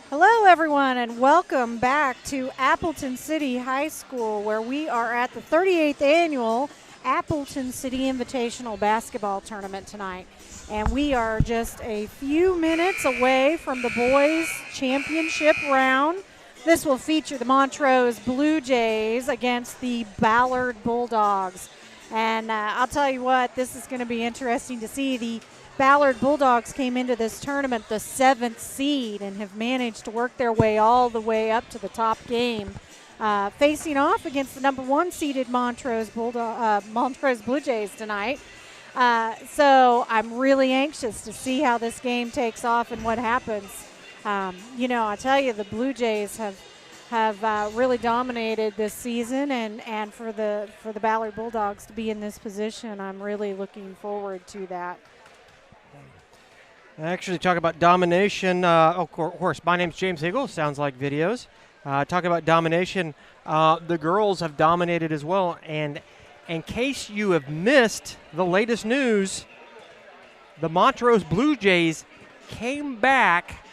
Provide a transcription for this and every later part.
Hello, everyone, and welcome back to Appleton City High School, where we are at the 38th annual Appleton City Invitational Basketball Tournament tonight. And we are just a few minutes away from the boys' championship round. This will feature the Montrose Blue Jays against the Ballard Bulldogs. And I'll tell you what, this is going to be interesting to see. The Ballard Bulldogs came into this tournament the 7th seed and have managed to work their way all the way up to the top game, facing off against the number 1 seeded Montrose Blue Jays tonight. So I'm really anxious to see how this game takes off and what happens. I tell you, the Blue Jays have really dominated this season, and for the Ballard Bulldogs to be in this position, I'm really looking forward to that. Actually, talk about domination. Of course, my name's James Higgle. Sounds like videos. Talking about domination, the girls have dominated as well. And in case you have missed the latest news, the Montrose Blue Jays came back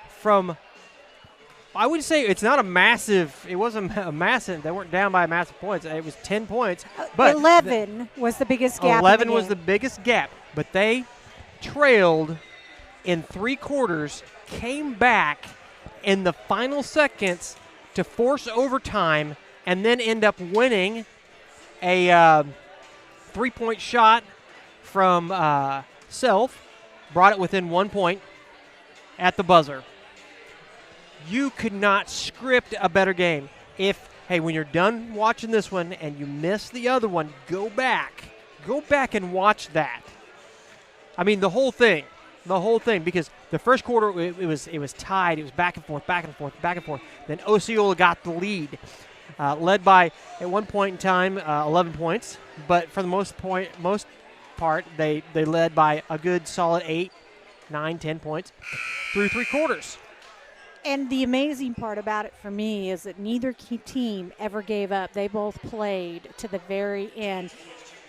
from, I would say it's not a massive, it wasn't a massive, they weren't down by massive points. It was 10 points. But 11 was the biggest gap. 11 was the biggest gap, but they trailed in 3 quarters, came back in the final seconds to force overtime, and then end up winning a 3-point shot from Self, brought it within 1 point at the buzzer. You could not script a better game. When you're done watching this one and you miss the other one, go back and watch that. I mean, the whole thing, because the first quarter it was tied. It was back and forth. Then Osceola got the lead, led by at one point in time 11 points, but for the most part they led by a good solid 8, 9, 10 points through 3 quarters. And the amazing part about it for me is that neither team ever gave up. They both played to the very end.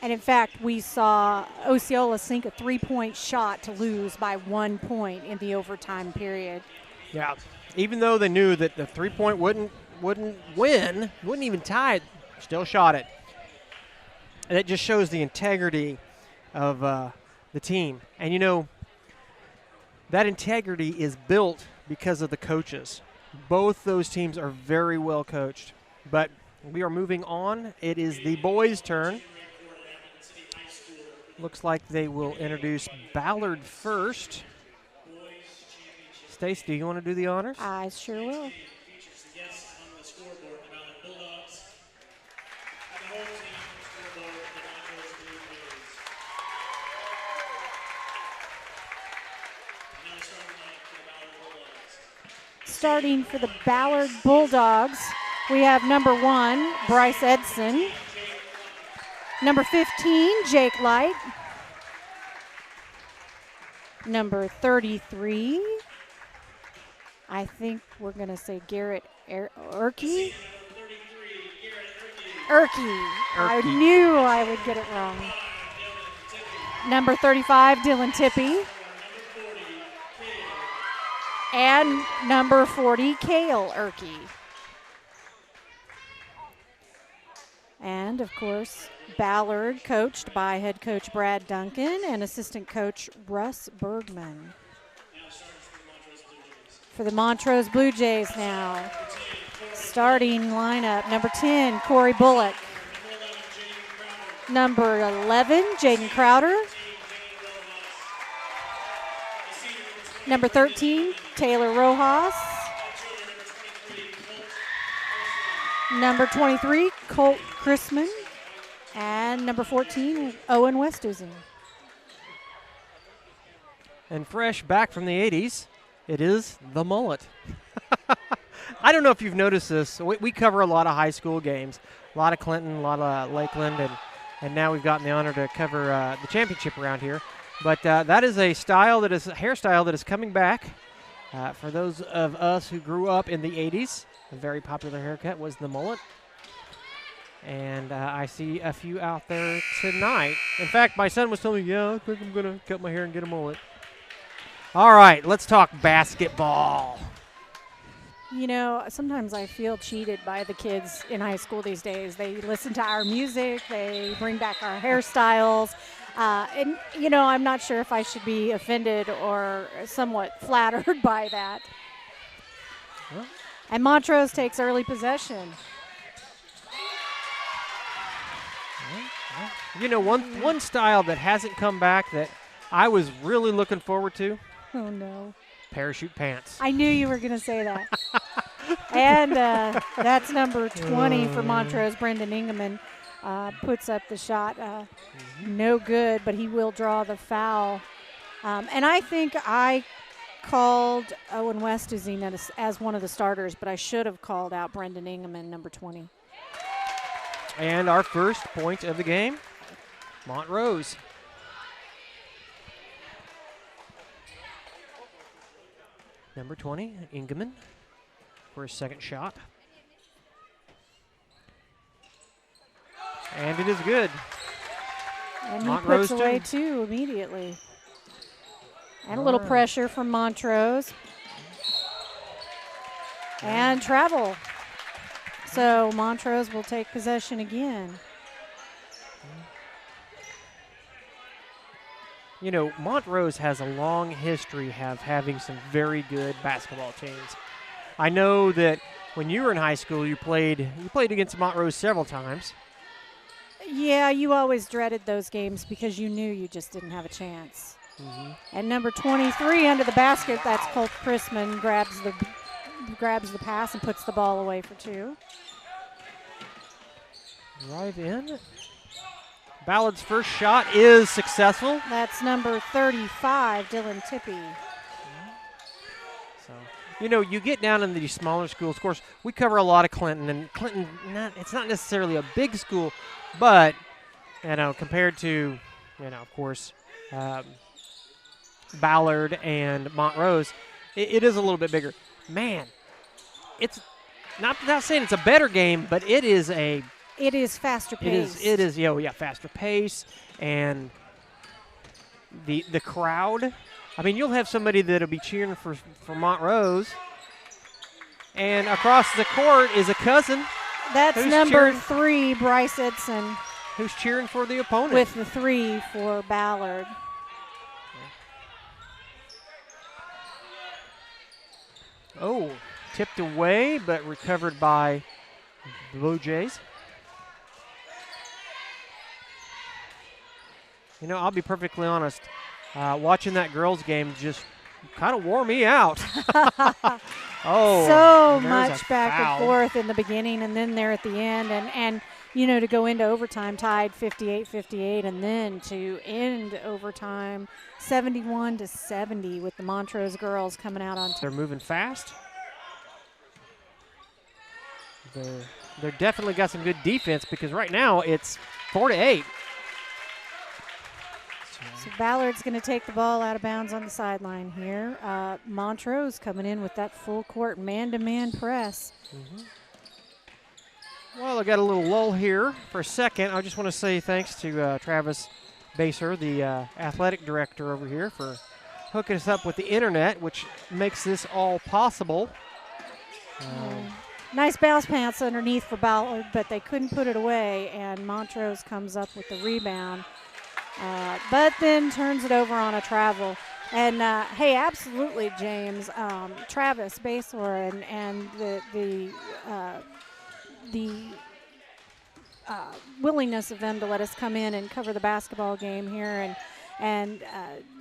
And, in fact, we saw Osceola sink a 3-point shot to lose by 1 point in the overtime period. Yeah, even though they knew that the 3-point wouldn't win, wouldn't even tie it, still shot it. And it just shows the integrity of the team. And, that integrity is built because of the coaches. Both those teams are very well coached. But we are moving on. It is the boys' turn. Looks like they will introduce Ballard first. Stace, do you want to do the honors? I sure will. Starting for the Ballard Bulldogs, we have number 1, Bryce Edson. Number 15, Jake Light. Number 33, I think we're going to say Garrett Erkey. I knew I would get it wrong. Number 35, Dylan Tippy. And number 40, Kale Erkey. And, of course, Ballard, coached by head coach Brad Duncan and assistant coach Russ Bergman. For the Montrose Blue Jays now, starting lineup, number 10, Corey Bullock. Number 11, Jaden Crowder. Number 13, Taylor Rojas. Number 23, Colt Chrisman. And number 14, Owen Westhuizen. And fresh back from the 80s, it is the mullet. I don't know if you've noticed this. We cover a lot of high school games, a lot of Clinton, a lot of Lakeland, and now we've gotten the honor to cover the championship around here. But that is a hairstyle that is coming back. For those of us who grew up in the 80s, a very popular haircut was the mullet. And I see a few out there tonight. In fact, my son was telling me, I think I'm going to cut my hair and get a mullet. All right, let's talk basketball. You know, sometimes I feel cheated by the kids in high school these days. They listen to our music, they bring back our hairstyles. And, you know, I'm not sure if I should be offended or somewhat flattered by that. Well, And Montrose takes early possession. you know, one style that hasn't come back that I was really looking forward to, Oh, no. parachute pants. I knew you were going to say that. And that's number 20 for Montrose. Brendan Ingeman puts up the shot. No good, but he will draw the foul. And I think I called Owen Westuzine as one of the starters, but I should have called out Brendan Ingeman, number 20. And our first point of the game, Montrose. Number 20, Ingeman, for his second shot. And it is good. And he Montrose puts away too. 2 immediately. And a little pressure from Montrose. And travel. So Montrose will take possession again. You know, Montrose has a long history of having some very good basketball teams. I know that when you were in high school, you played against Montrose several times. Yeah, you always dreaded those games because you knew you just didn't have a chance. And number 23 under the basket, that's Colt Chrisman, grabs the pass and puts the ball away for 2. Right in. Ballard's first shot is successful. That's number 35, Dylan Tippy. So, you know, you get down into these smaller schools. Of course, we cover a lot of Clinton, and Clinton, it's not necessarily a big school, but, you know, compared to, you know, of course, Ballard and Montrose, it is a little bit bigger. Man, it's not saying it's a better game, but it is faster paced. It is, faster pace, and the crowd. I mean, you'll have somebody that'll be cheering for Montrose, and across the court is a cousin. That's number 3, Bryce Edson. Who's cheering for the opponent. With the 3 for Ballard. Oh, tipped away, but recovered by the Blue Jays. You know, I'll be perfectly honest. Watching that girls' game just kind of wore me out. So much back and forth in the beginning and then there at the end. And you know, to go into overtime tied 58-58 and then to end overtime 71-70 with the Montrose girls coming out on top. They're moving fast. They're definitely got some good defense because right now it's 4-8. So Ballard's going to take the ball out of bounds on the sideline here. Montrose coming in with that full court man-to-man press. Well, I got a little lull here for a second. I just want to say thanks to Travis Baser, the athletic director over here, for hooking us up with the internet, which makes this all possible. Nice bounce pass underneath for Ballard, but they couldn't put it away, and Montrose comes up with the rebound. But then turns it over on a travel. And, hey, absolutely, James, Travis Basler and the willingness of them to let us come in and cover the basketball game here and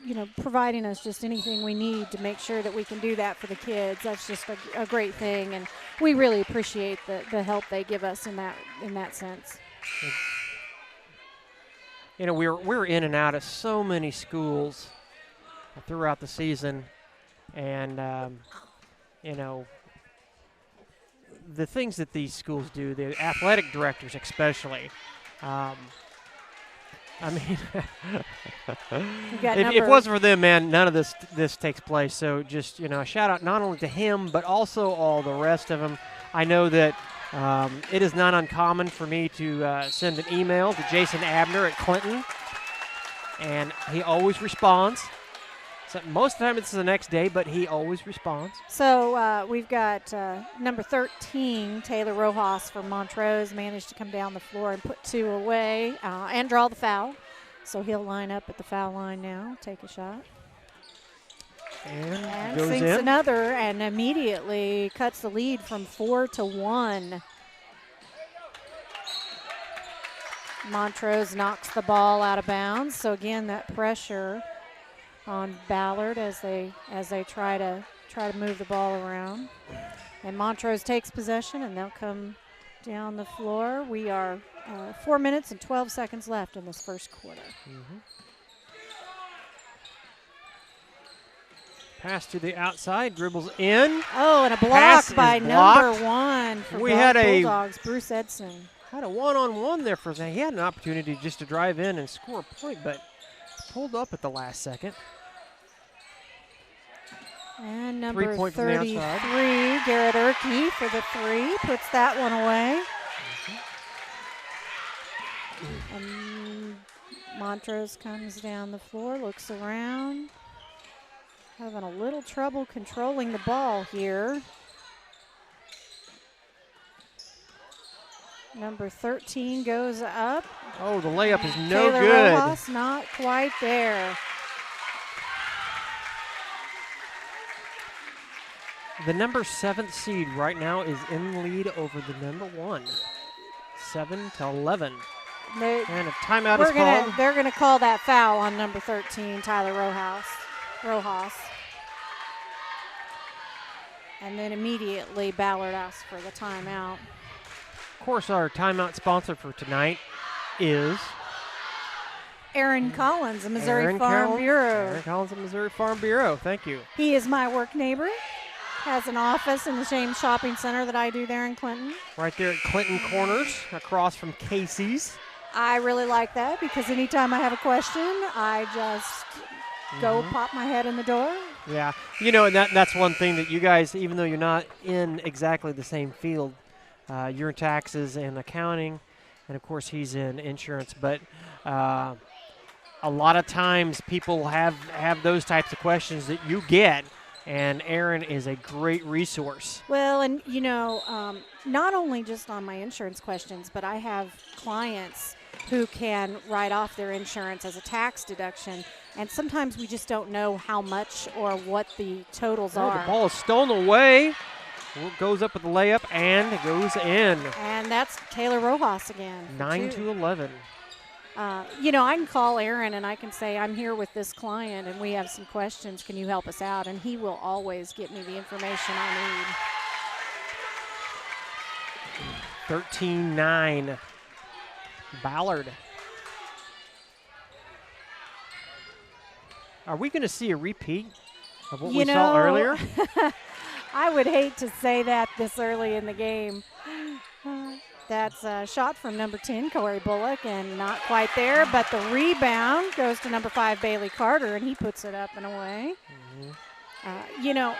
you know, providing us just anything we need to make sure that we can do that for the kids. That's just a great thing, and we really appreciate the help they give us in that sense. You know, we're in and out of so many schools throughout the season, and you know, the things that these schools do, the athletic directors especially. I mean, if it wasn't for them, man, none of this takes place. So just, you know, a shout out not only to him but also all the rest of them. I know that it is not uncommon for me to send an email to Jason Abner at Clinton, and he always responds. So most of the time it's the next day, but he always responds. So we've got number 13, Taylor Rojas for Montrose, managed to come down the floor and put 2 away and draw the foul. So he'll line up at the foul line now, take a shot. And sinks goes in. another and immediately cuts the lead from 4-1. Montrose knocks the ball out of bounds. So again, that pressure on Ballard as they try to move the ball around. And Montrose takes possession, and they'll come down the floor. We are 4 minutes and 12 seconds left in this first quarter. Pass to the outside, dribbles in. Oh, and a block Pass by is blocked. number 1 for We had a Bulldogs, Bruce Edson. Had a one-on-one there for a second. He had an opportunity just to drive in and score a point, but pulled up at the last second. And number 3-point from the 33, outside. Garrett Erkey for the 3, puts that one away. And Montrose comes down the floor, looks around. Having a little trouble controlling the ball here. Number 13 goes up. Oh, the layup is no Taylor good. Rojas not quite there. The number 7th seed right now is in the lead over the number 1. 7-11. And a timeout is called. They're going to call that foul on number 13, Tyler Rojas. And then immediately Ballard asks for the timeout. Of course, our timeout sponsor for tonight is Aaron Collins, the Missouri Aaron Farm Bureau. Aaron Collins of Missouri Farm Bureau. Thank you. He is my work neighbor. Has an office in the same shopping center that I do there in Clinton. Right there at Clinton Corners, across from Casey's. I really like that because anytime I have a question, I just go pop my head in the door. Yeah, you know, and that's one thing that you guys, even though you're not in exactly the same field, you're in taxes and accounting, and of course he's in insurance, but a lot of times people have those types of questions that you get, and Aaron is a great resource. Well, and you know, not only just on my insurance questions, but I have clients who can write off their insurance as a tax deduction, and sometimes we just don't know how much or what the totals are. The ball is stolen away. Goes up with the layup, and it goes in. And that's Taylor Rojas again. 9-11. You know, I can call Aaron and I can say, I'm here with this client and we have some questions. Can you help us out? And he will always get me the information I need. 13-9. Ballard. Are we going to see a repeat of what we saw earlier? I would hate to say that this early in the game. That's a shot from number 10, Corey Bullock, and not quite there, but the rebound goes to number 5, Bailey Carter, and he puts it up and away. You know,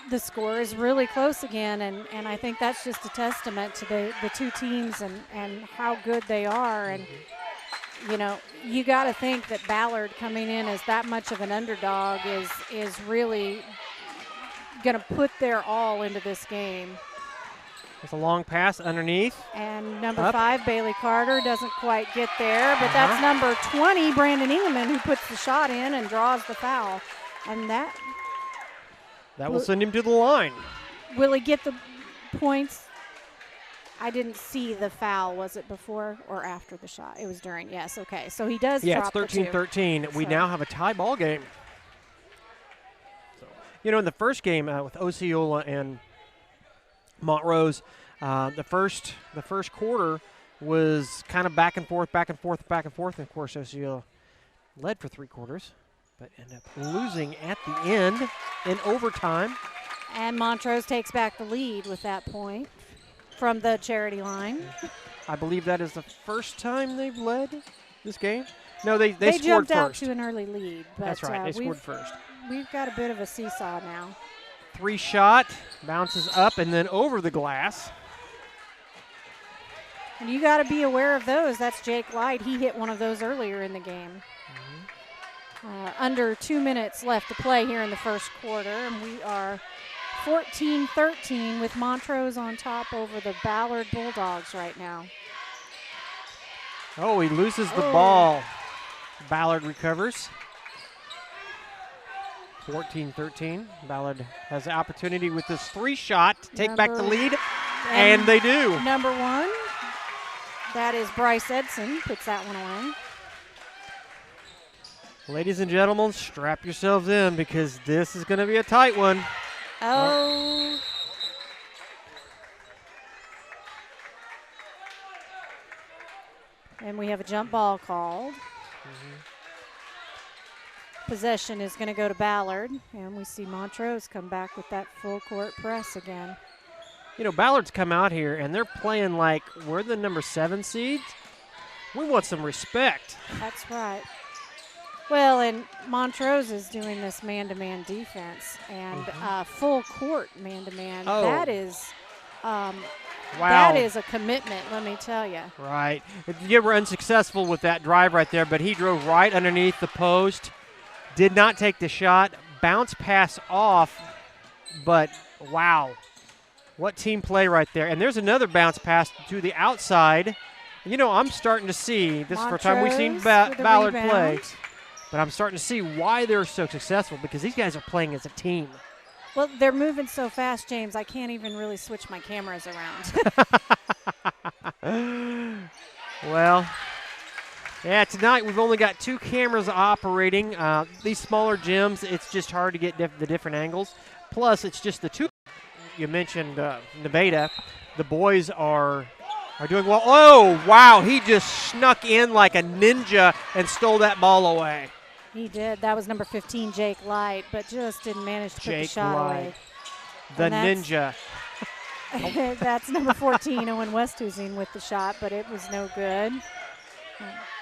the score is really close again, and I think that's just a testament to the two teams and how good they are. And, you know, you got to think that Ballard coming in as that much of an underdog is really going to put their all into this game. It's a long pass underneath. And number 5, Bailey Carter, doesn't quite get there, but that's number 20, Brandon Engelman, who puts the shot in and draws the foul. And that will send him to the line. Will he get the points? I didn't see the foul. Was it before or after the shot? It was during. Yes, okay. So he does drop it's 13-13. We now have a tie ball game. So, you know, in the first game with Osceola and Montrose, the first quarter was kind of back and forth. And of course, Osceola led for 3 quarters, but ended up losing at the end in overtime. And Montrose takes back the lead with that point from the charity line. I believe that is the first time they've led this game. No, they scored jumped first. out to an early lead. But that's right. They scored first. We've got a bit of a seesaw now. 3 shot, bounces up and then over the glass. And you got to be aware of those. That's Jake Light. He hit one of those earlier in the game. Under 2 minutes left to play here in the first quarter, and we are 14-13 with Montrose on top over the Ballard Bulldogs right now. Oh, he loses the ball. Ballard recovers. 14-13. Ballard has the opportunity with this 3-shot to take back the lead, and they do. Number 1, that is Bryce Edson, puts that one away. Ladies and gentlemen, strap yourselves in because this is going to be a tight one. Oh. And we have a jump ball called. Possession is going to go to Ballard, and we see Montrose come back with that full court press again. You know, Ballard's come out here, and they're playing like we're the number 7 seeds. We want some respect. That's right. Well, and Montrose is doing this man-to-man defense, and full court man-to-man. Oh. That is Wow. That is a commitment, let me tell you. Right. You were unsuccessful with that drive right there, but he drove right underneath the post, did not take the shot, bounce pass off, but wow. What team play right there. And there's another bounce pass to the outside. You know, I'm starting to see, this is the first time we've seen Ballard play, but I'm starting to see why they're so successful because these guys are playing as a team. Well, they're moving so fast, James, I can't even really switch my cameras around. Well, yeah, tonight we've only got 2 cameras operating. These smaller gyms, it's just hard to get the different angles. Plus, it's just the 2. You mentioned Nevada. The boys are doing well. Oh, wow, he just snuck in like a ninja and stole that ball away. He did. That was number 15, Jake Light, but just didn't manage to put the shot away. The ninja. That's number 14, Owen Westhuizen with the shot, but it was no good.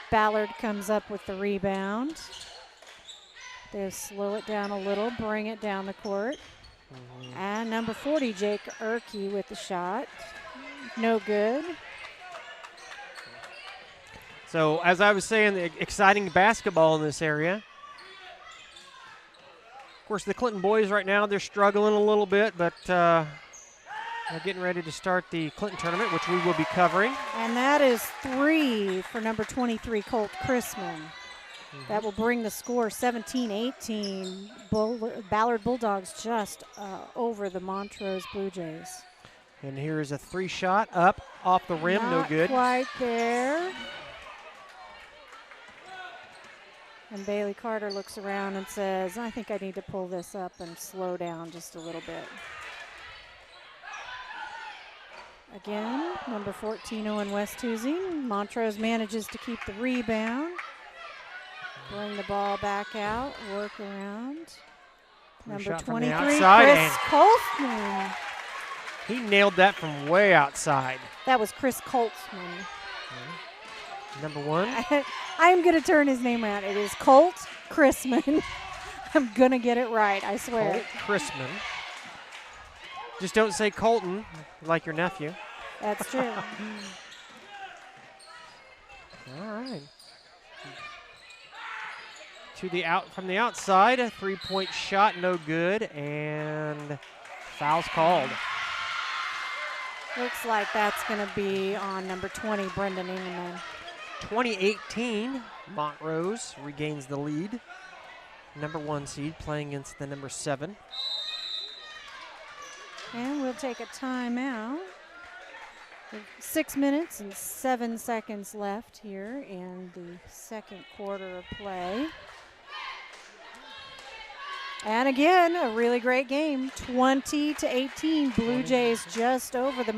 Ballard comes up with the rebound. They slow it down a little, bring it down the court. And number 40, Jake Erkey with the shot. No good. So, as I was saying, exciting basketball in this area. Of course, the Clinton boys right now, they're struggling a little bit, but they're getting ready to start the Clinton tournament, which we will be covering. And that is 3 for number 23, Colt Chrisman. That will bring the score 17-18. Ballard Bulldogs just over the Montrose Blue Jays. And here is a 3-shot up off the rim, no good. Not quite there. And Bailey Carter looks around and says, I think I need to pull this up and slow down just a little bit. Again, number 14, Owen Westhuizen. Montrose manages to keep the rebound. Bring the ball back out, work around. Number 23, Chris Coltsman. He nailed that from way outside. That was Chris Coltsman. Number 1. I'm going to turn his name around. It is Colt Chrisman. I'm going to get it right, I swear. Colt Chrisman. Just don't say Colton like your nephew. That's true. All right. From the outside, a 3-point shot, no good, and foul's called. Looks like that's going to be on number 20, Brendan Ingeman. 2018, Montrose regains the lead. Number 1 seed playing against the number 7. And we'll take a timeout. 6 minutes and 7 seconds left here in the second quarter of play. And again, a really great game, 20-18. Blue Jays just over the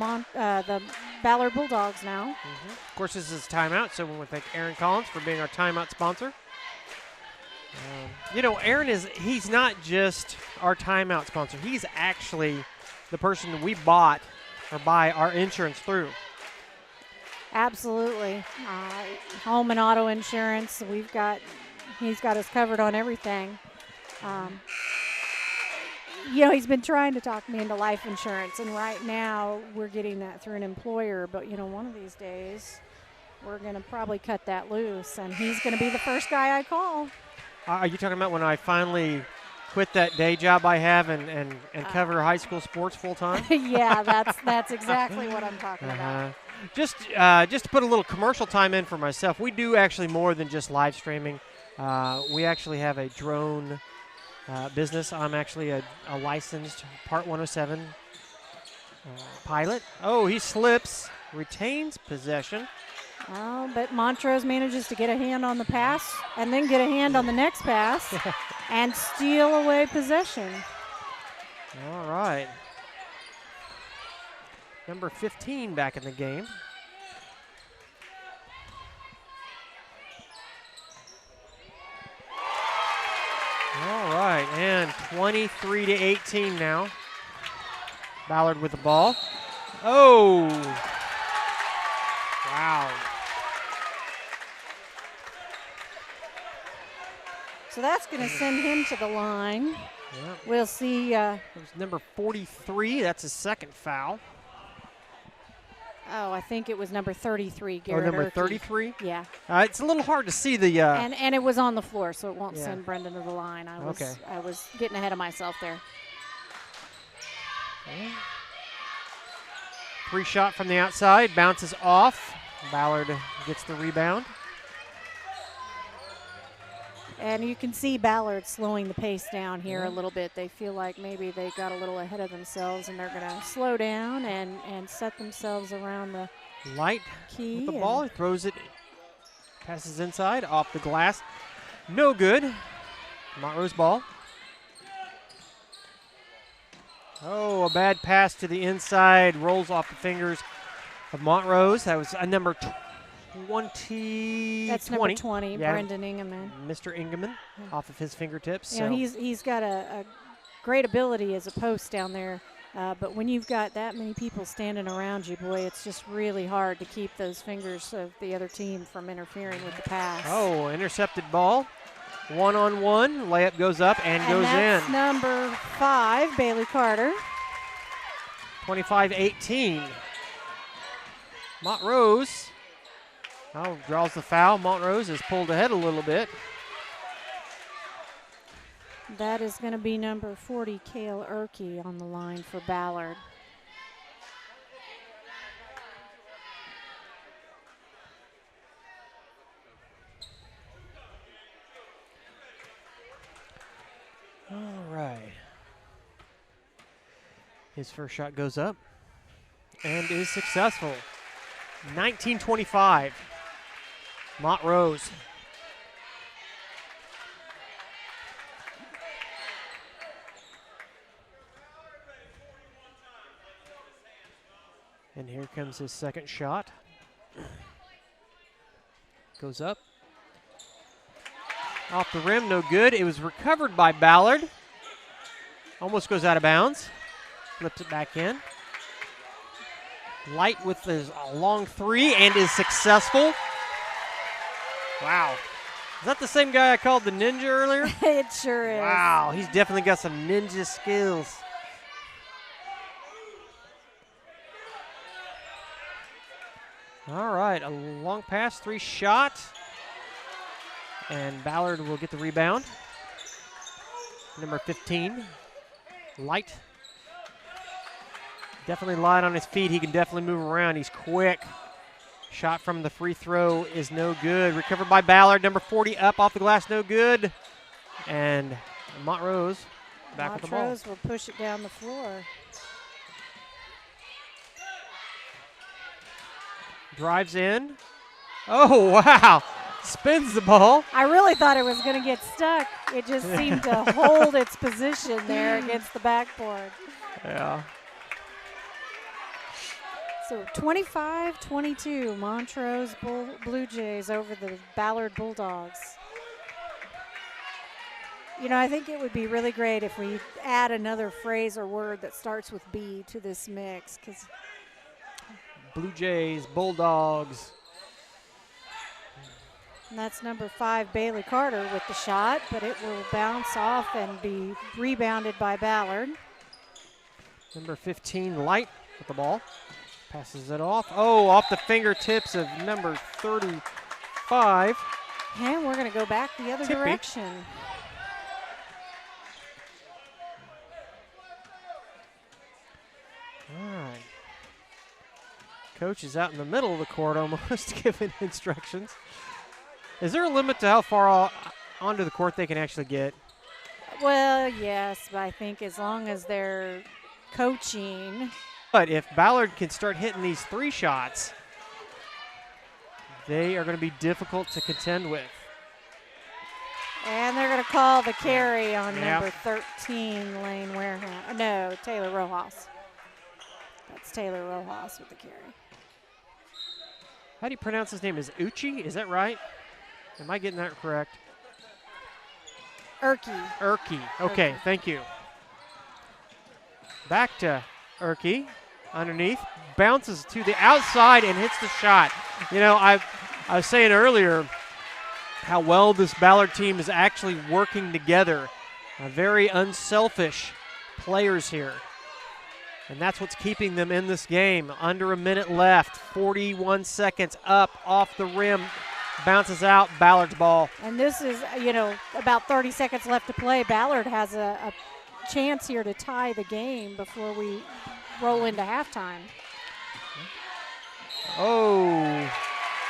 Ballard Bulldogs now. Of course, this is timeout, so we want to thank Aaron Collins for being our timeout sponsor. You know, Aaron he's not just our timeout sponsor. He's actually the person that we buy our insurance through. Absolutely. Home and auto insurance, he's got us covered on everything. You know, he's been trying to talk me into life insurance, and right now we're getting that through an employer, but, you know, one of these days we're going to probably cut that loose, and he's going to be the first guy I call. Are you talking about when I finally quit that day job I have and cover high school sports full time? Yeah, that's exactly what I'm talking about. Just to put a little commercial time in for myself, we do actually more than just live streaming. We actually have a drone business. I'm actually a licensed Part 107 pilot. Oh, he slips, retains possession. Oh, but Montrose manages to get a hand on the pass and then get a hand on the next pass and steal away possession. All right. Number 15 back in the game. All right, and 23-18 now. Ballard with the ball. Oh! Wow. So that's going to send him to the line. Yep. We'll see. It was number 43. That's his second foul. Oh, I think it was number 33, Garrett number Erkey. 33? Yeah. It's a little hard to see the. And it was on the floor, so it won't Yeah. send Brendan to the line. I was Okay. getting ahead of myself there. Okay. Free shot from the outside, bounces off. Ballard gets the rebound. And you can see Ballard slowing the pace down here a little bit. They feel like maybe they got a little ahead of themselves, and they're going to slow down and set themselves around the Light key. with the ball, he throws it, passes inside, off the glass. No good. Montrose ball. Oh, a bad pass to the inside, rolls off the fingers of Montrose. That was a number 20. That's number 20, Yeah. Brendan Ingeman. Mr. Ingeman off of his fingertips. You know, he's got a great ability as a post down there, but when you've got that many people standing around you, boy, it's just really hard to keep those fingers of the other team from interfering with the pass. Oh, intercepted ball. One-on-one, layup goes up and goes that's in. Number 5, Bailey Carter. 25-18. Montrose draws the foul. Montrose is pulled ahead a little bit. That is going to be number 40, Cale Erkey, on the line for Ballard. All right. His first shot goes up and is successful. 19-25. Montrose. And here comes his second shot. Goes up. Off the rim, no good. It was recovered by Ballard. Almost goes out of bounds. Flips it back in. Light with his long three and is successful. Wow. Is that the same guy I called the ninja earlier? It sure is. Wow, he's definitely got some ninja skills. All right, a long pass, 3 shot. And Ballard will get the rebound. Number 15, Light. Definitely light on his feet. He can definitely move around. He's quick. Shot from the free throw is no good. Recovered by Ballard. Number 40 up off the glass, no good. And Montrose back with the ball. Montrose will push it down the floor. Drives in. Oh, wow. Spins the ball. I really thought it was going to get stuck. It just seemed to hold its position there against the backboard. Yeah. So 25-22, Montrose Blue Jays over the Ballard Bulldogs. You know, I think it would be really great if we add another phrase or word that starts with B to this mix, because Blue Jays, Bulldogs. and that's number 5, Bailey Carter, with the shot, but it will bounce off and be rebounded by Ballard. Number 15, Light with the ball. Passes it off. Oh, off the fingertips of number 35. And we're going to go back the other Tippy. direction. All right. Coach is out in the middle of the court almost giving instructions. Is there a limit to how far onto the court they can actually get? Well, yes, but I think as long as they're coaching. But if Ballard can start hitting these 3 shots, they are going to be difficult to contend with. And they're going to call the carry on Yep. number 13, Lane Wareham. No, Taylor Rojas. That's Taylor Rojas with the carry. How do you pronounce his name? Is Uchi? Is that right? Am I getting that correct? Urki. Okay, Urki. thank you. Back to Urki. Underneath. Bounces to the outside and hits the shot. You know, I was saying earlier how well this Ballard team is actually working together. Very unselfish players here. And that's what's keeping them in this game. Under a minute left, 41 seconds up off the rim. Bounces out, Ballard's ball. And this is, you know, about 30 seconds left to play. Ballard has a chance here to tie the game before we roll into halftime. Oh.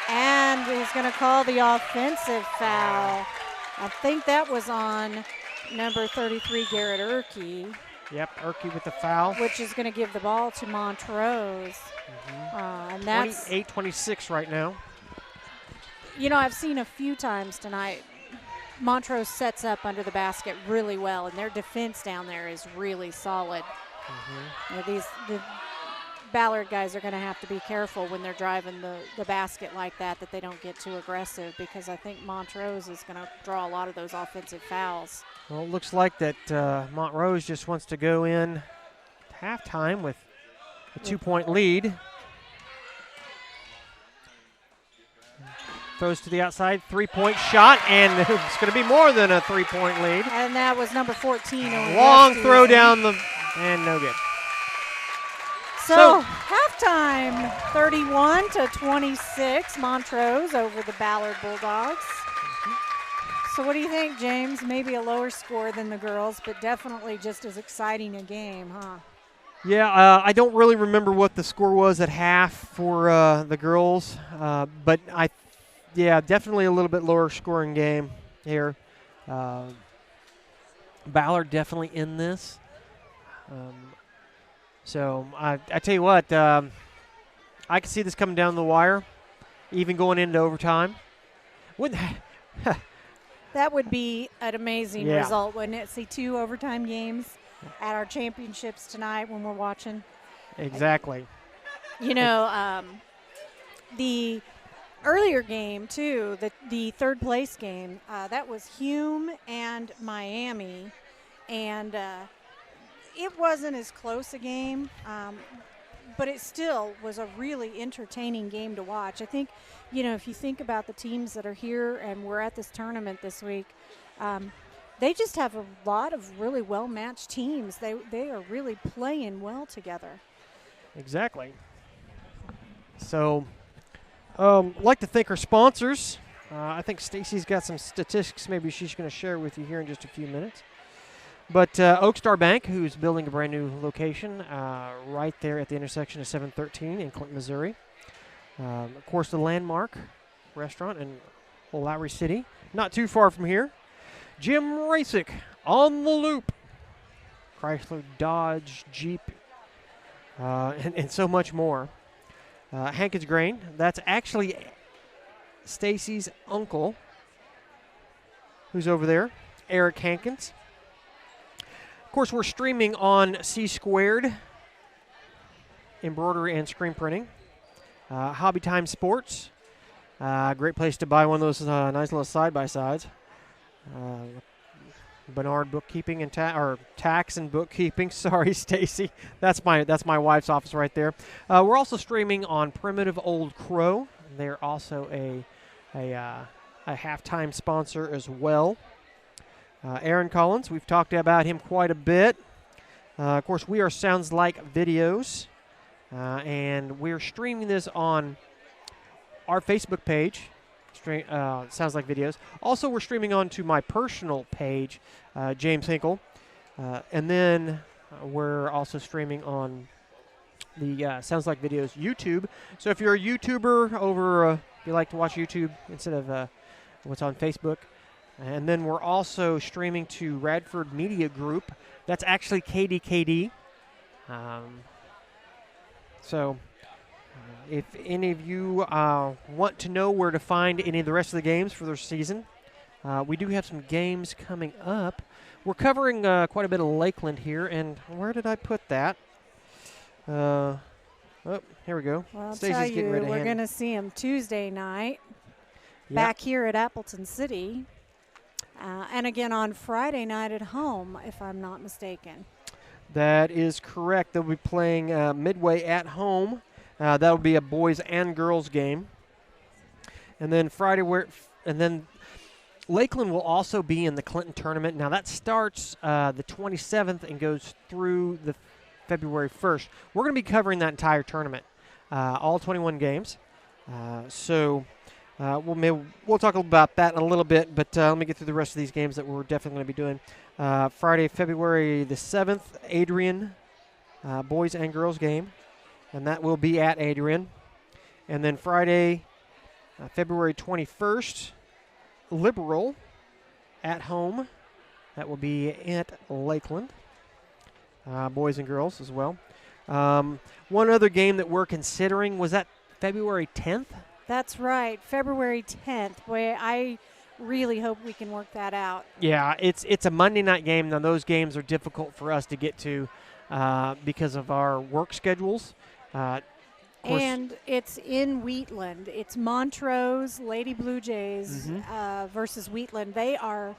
And he's going to call the offensive foul. I think that was on number 33, Garrett Urki. Yep, Urki with the foul. Which is going to give the ball to Montrose. And that's 28-26 right now. You know, I've seen a few times tonight, Montrose sets up under the basket really well, and their defense down there is really solid. You know, the Ballard guys are going to have to be careful when they're driving the basket like that they don't get too aggressive, because I think Montrose is going to draw a lot of those offensive fouls. Well, it looks like that Montrose just wants to go in halftime with a 2-point lead. Throws to the outside, 3-point shot, and it's going to be more than a 3-point lead. And that was number 14. Long throw down and no good. So halftime, 31-26, Montrose over the Ballard Bulldogs. So what do you think, James? Maybe a lower score than the girls, but definitely just as exciting a game, huh? Yeah, I don't really remember what the score was at half for the girls, but yeah, definitely a little bit lower scoring game here. Ballard definitely in this. So I tell you what, I can see this coming down the wire, even going into overtime. That would be an amazing Yeah. result, wouldn't it? See 2 overtime games at our championships tonight when we're watching. Exactly. You know, the earlier game, too, the third place game, that was Hume and Miami. And it wasn't as close a game, but it still was a really entertaining game to watch. I think, you know, if you think about the teams that are here and we're at this tournament this week, they just have a lot of really well-matched teams. They are really playing well together. Exactly. So I'd like to thank our sponsors. I think Stacy's got some statistics maybe she's going to share with you here in just a few minutes. But Oak Star Bank, who's building a brand new location right there at the intersection of 713 in Clinton, Missouri. Of course, the Landmark Restaurant in Lowry City, not too far from here. Jim Rasick on the Loop. Chrysler, Dodge, Jeep, and so much more. Hankins Grain, that's actually Stacy's uncle who's over there, Eric Hankins. Of course, we're streaming on C Squared, embroidery and screen printing. Hobby Time Sports, great place to buy one of those nice little side-by-sides. Bernard Bookkeeping and Tax and Bookkeeping. Sorry, Stacy. That's my wife's office right there. We're also streaming on Primitive Old Crow. They're also a halftime sponsor as well. Aaron Collins, we've talked about him quite a bit. Of course, we are Sounds Like Videos, and we're streaming this on our Facebook page Sounds Like Videos. Also, we're streaming on to my personal page, James Hinkle. And then we're also streaming on the Sounds Like Videos YouTube. So if you're a YouTuber if you like to watch YouTube instead of what's on Facebook. And then we're also streaming to Radford Media Group. That's actually KDKD. So if any of you want to know where to find any of the rest of the games for their season, we do have some games coming up. We're covering quite a bit of Lakeland here, and where did I put that? Oh, here we go. Well, I'll Stacey's tell getting you, ready to we're hand- going to see them Tuesday night Yep. back here at Appleton City. And again on Friday night at home, if I'm not mistaken. That is correct. They'll be playing Midway at home. That'll be a boys and girls game. And then Lakeland will also be in the Clinton tournament. Now that starts the 27th and goes through the February 1st. We're going to be covering that entire tournament, all 21 games. We'll talk about that in a little bit, but let me get through the rest of these games that we're definitely going to be doing. Friday, February the 7th, Adrian, boys and girls game, and that will be at Adrian. And then Friday, February 21st, Liberal at home. That will be at Lakeland, boys and girls as well. One other game that we're considering, was that February 10th? That's right, February 10th. Boy, I really hope we can work that out. Yeah, it's a Monday night game. Now, those games are difficult for us to get to because of our work schedules. And it's in Wheatland. It's Montrose Lady Blue Jays versus Wheatland. They are,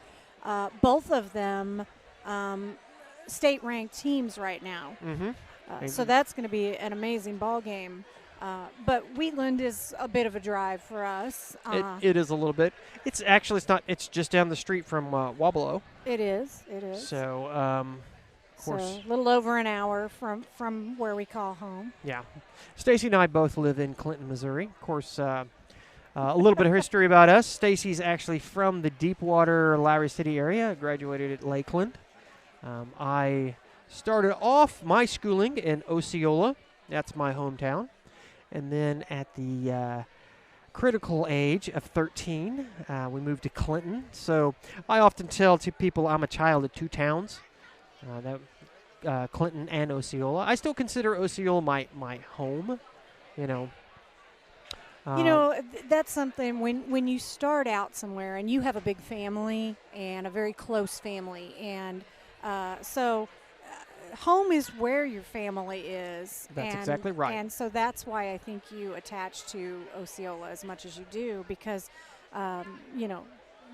both of them, state-ranked teams right now. So that's going to be an amazing ball game. But Wheatland is a bit of a drive for us. It is a little bit. It's not. It's just down the street from Wabalo. It is. So, of course. So a little over an hour from where we call home. Yeah. Stacy and I both live in Clinton, Missouri. Of course, a little bit of history about us. Stacy's actually from the Deepwater, Lowry City area. Graduated at Lakeland. I started off my schooling in Osceola. That's my hometown. And then at the critical age of 13, we moved to Clinton. So I often tell to people I'm a child of two towns, Clinton and Osceola. I still consider Osceola my home, you know. That's something when you start out somewhere and you have a big family and a very close family. And home is where your family is. That's exactly right. And so that's why I think you attach to Osceola as much as you do, because,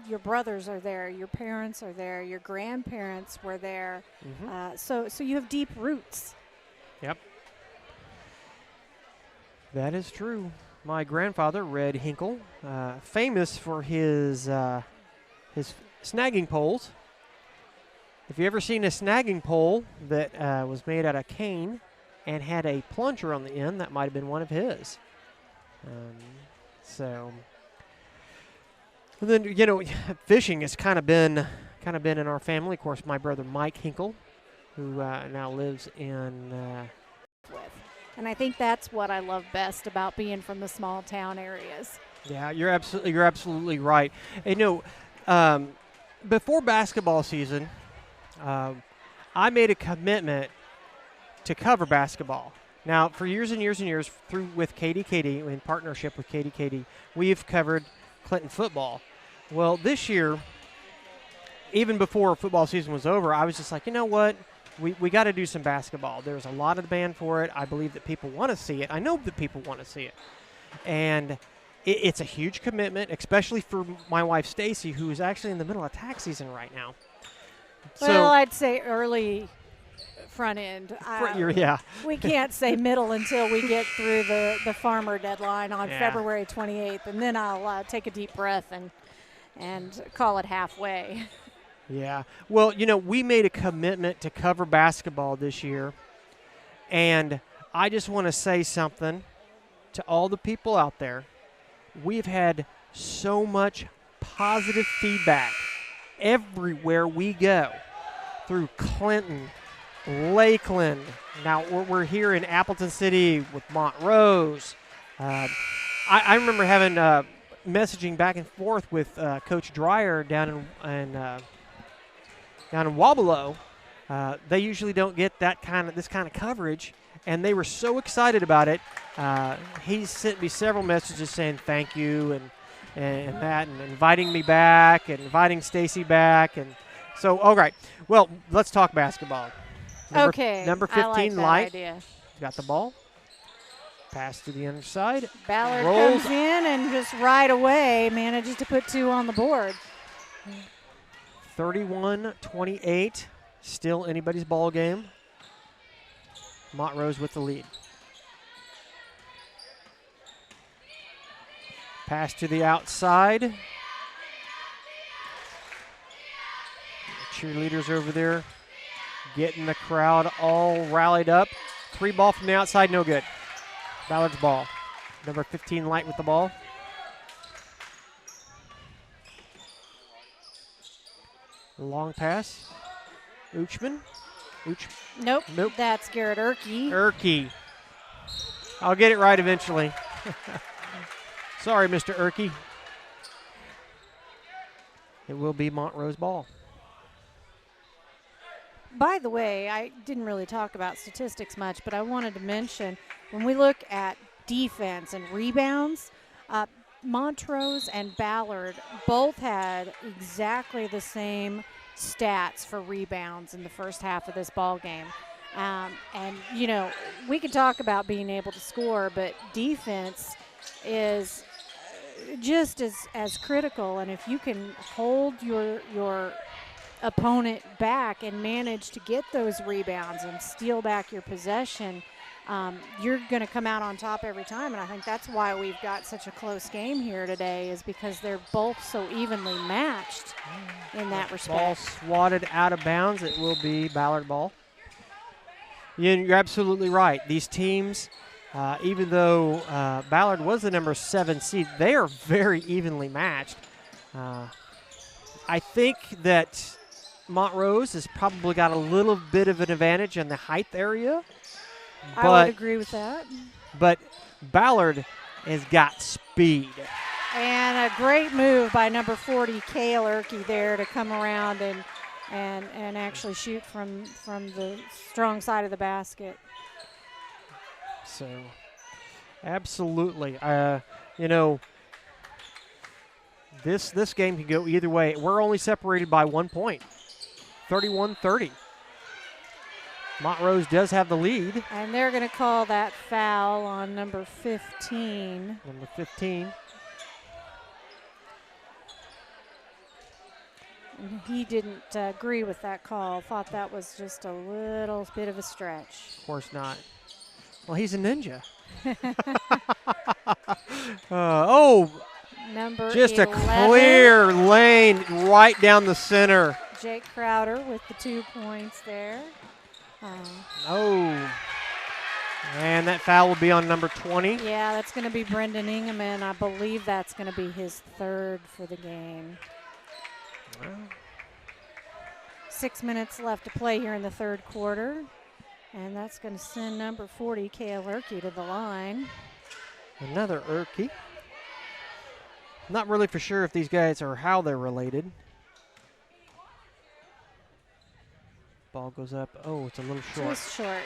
your brothers are there, your parents are there, your grandparents were there. So you have deep roots. Yep. That is true. My grandfather, Red Hinkle, famous for his snagging poles. If you ever seen a snagging pole that was made out of cane and had a plunger on the end, that might have been one of his. And then fishing has kind of been in our family. Of course, my brother Mike Hinkle, who now lives in. And I think that's what I love best about being from the small town areas. Yeah, you're absolutely right. And before basketball season, I made a commitment to cover basketball. Now, for years and years and years, with KDKD, in partnership with KDKD, we've covered Clinton football. Well, this year, even before football season was over, I was just like, you know what? We got to do some basketball. There's a lot of demand for it. I believe that people want to see it. I know that people want to see it. And it's a huge commitment, especially for my wife, Stacy, who is actually in the middle of tax season right now. Well, I'd say early front end. Yeah. We can't say middle until we get through the farmer deadline on February 28th, and then I'll take a deep breath and call it halfway. Yeah. Well, we made a commitment to cover basketball this year, and I just want to say something to all the people out there. We've had so much positive feedback everywhere we go, through Clinton, Lakeland. Now we're here in Appleton City with Montrose. I remember having messaging back and forth with Coach Dreyer down in Wabalo. They usually don't get this kind of coverage, and they were so excited about it. He sent me several messages saying thank you and that, and inviting me back, and inviting Stacy back, and so all right. Well, let's talk basketball. Number 15, I like that Light. idea. Got the ball. Pass to the underside. Ballard Rolls. comes in and just right away manages to put 2 on the board. 31-28. Still anybody's ball game. Montrose with the lead. Pass to the outside. Cheerleaders over there getting the crowd all rallied up. 3 ball from the outside, no good. Ballard's ball. Number 15, Light with the ball. Long pass. Uchman. Nope. Nope. That's Garrett Erkey. Erkey. I'll get it right eventually. Sorry, Mr. Erkey. It will be Montrose ball. By the way, I didn't really talk about statistics much, but I wanted to mention when we look at defense and rebounds, Montrose and Ballard both had exactly the same stats for rebounds in the first half of this ball game. And, you know, we can talk about being able to score, but defense is just as critical. And if you can hold your opponent back and manage to get those rebounds and steal back your possession, you're going to come out on top every time. And I think that's why we've got such a close game here today, is because they're both so evenly matched in that respect. Ball swatted out of bounds. It will be Ballard ball. You're absolutely right. These teams, even though Ballard was the number 7 seed, they are very evenly matched. I think that Montrose has probably got a little bit of an advantage in the height area. I would agree with that. But Ballard has got speed. And a great move by number 40, Cale Erkey, there to come around and actually shoot from the strong side of the basket. So, absolutely. You know, this game can go either way. We're only separated by 1 point, 31-30. Montrose does have the lead. And they're going to call that foul on number 15. Number 15. And he didn't agree with that call. Thought that was just a little bit of a stretch. Of course not. Well, he's a ninja. Number just 11, a clear lane right down the center. Jake Crowder with the 2 points there. And that foul will be on number 20. Yeah, that's going to be Brendan Ingeman. I believe that's going to be his 3rd for the game. 6 minutes left to play here in the 3rd quarter. And that's going to send number 40, Cale Erkey, to the line. Another Erkey. Not really for sure if these guys are how they're related. Ball goes up. Oh, it's a little short. Just short.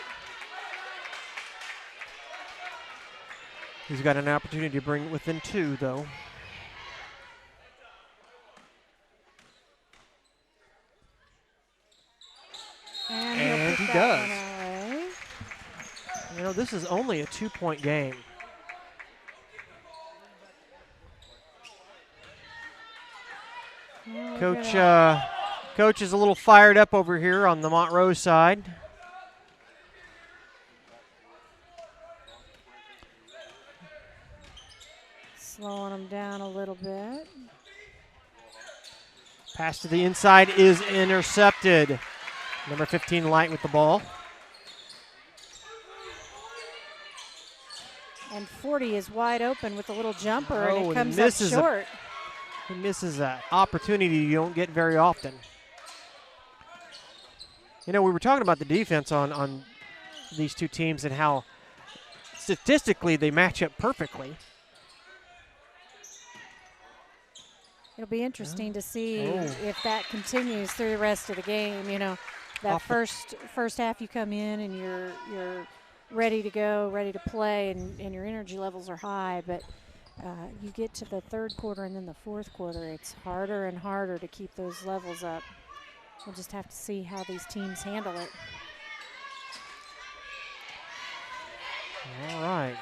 He's got an opportunity to bring it within 2, though. And he does. You know, this is only a 2-point game. Coach is a little fired up over here on the Montrose side. Slowing him down a little bit. Pass to the inside is intercepted. Number 15, Light with the ball. And 40 is wide open with a little jumper, and Oh, it comes he up misses short. He misses an opportunity you don't get very often. You know, we were talking about the defense on these two teams and how statistically they match up perfectly. It'll be interesting to see if that continues through the rest of the game. You know, that first half you come in and you're ready to go, ready to play, and your energy levels are high. But you get to the third quarter and then the fourth quarter, it's harder and harder to keep those levels up. We'll just have to see how these teams handle it. All right.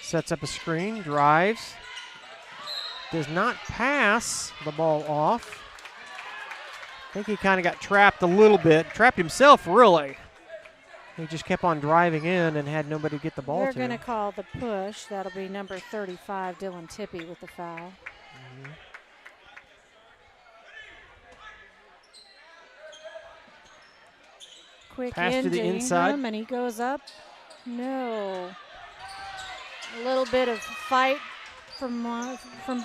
Sets up a screen, drives. Does not pass the ball off. I think he kind of got trapped a little bit. Trapped himself, really. He just kept on driving in and had nobody get the ball to him. They're going to call the push. That'll be number 35, Dylan Tippy, with the foul. Quick pass to the inside. And he goes up. No. A little bit of fight from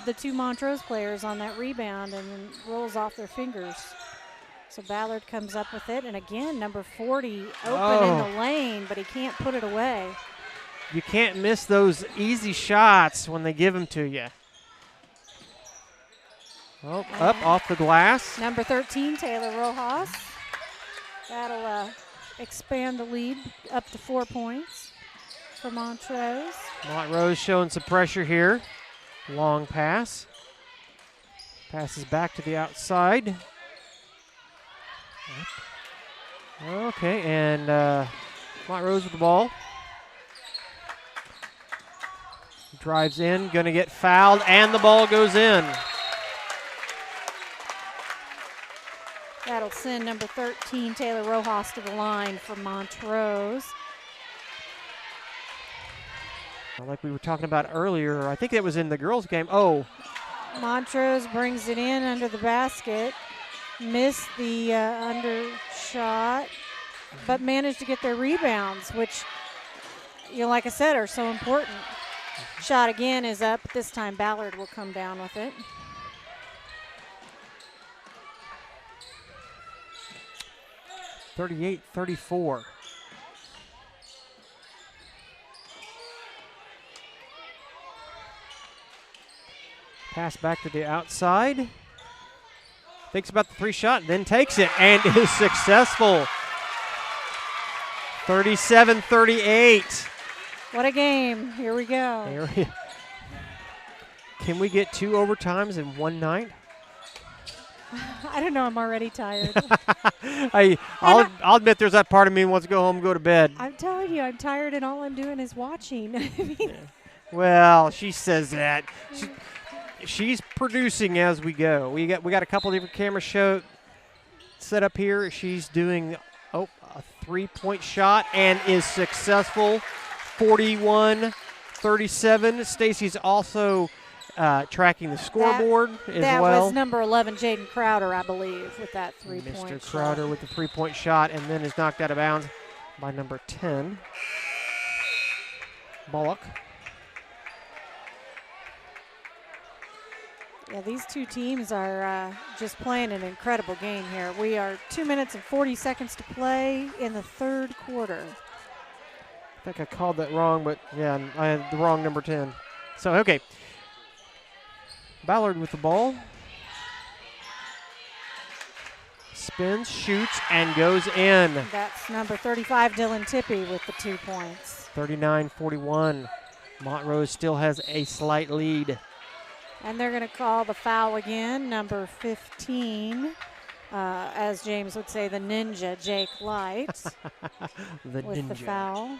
the two Montrose players on that rebound, and then rolls off their fingers. So Ballard comes up with it, and again, number 40 open in the lane, but he can't put it away. You can't miss those easy shots when they give them to you. Oh, up off the glass. Number 13, Taylor Rojas. That'll expand the lead up to 4 points for Montrose. Montrose showing some pressure here. Long pass. Passes back to the outside. Okay, and Montrose with the ball. Drives in, gonna get fouled, and the ball goes in. That'll send number 13, Taylor Rojas, to the line for Montrose. Like we were talking about earlier, I think it was in the girls' game. Montrose brings it in under the basket. Missed the under shot, but managed to get their rebounds, which, you know, like I said, are so important. Shot again is up. This time Ballard will come down with it. (38-34). Pass back to the outside. Thinks about the 3-shot, then takes it, and is successful. 37-38. What a game. Here we go. Can we get 2 overtimes in one night? I don't know. I'm already tired. I'll admit there's that part of me who wants to go home and go to bed. I'm telling you, I'm tired, and all I'm doing is watching. Well, she says that. She's producing as we go. We got a couple different camera set up here. She's doing a 3-point shot and is successful. 41-37. Stacy's also tracking the scoreboard as well. That was number 11, Jaden Crowder, I believe, with that 3-point shot. Mr. Crowder with the 3-point shot, and then is knocked out of bounds by number 10, Bullock. Yeah, these two teams are just playing an incredible game here. We are 2 minutes and 40 seconds to play in the third quarter. I think I called that wrong, but yeah, I had the wrong number 10. So, okay. Ballard with the ball. Spins, shoots, and goes in. That's number 35, Dylan Tippy, with the 2 points. 39-41. Montrose still has a slight lead. And they're going to call the foul again, number 15, as James would say, the ninja, Jake Light, with the foul.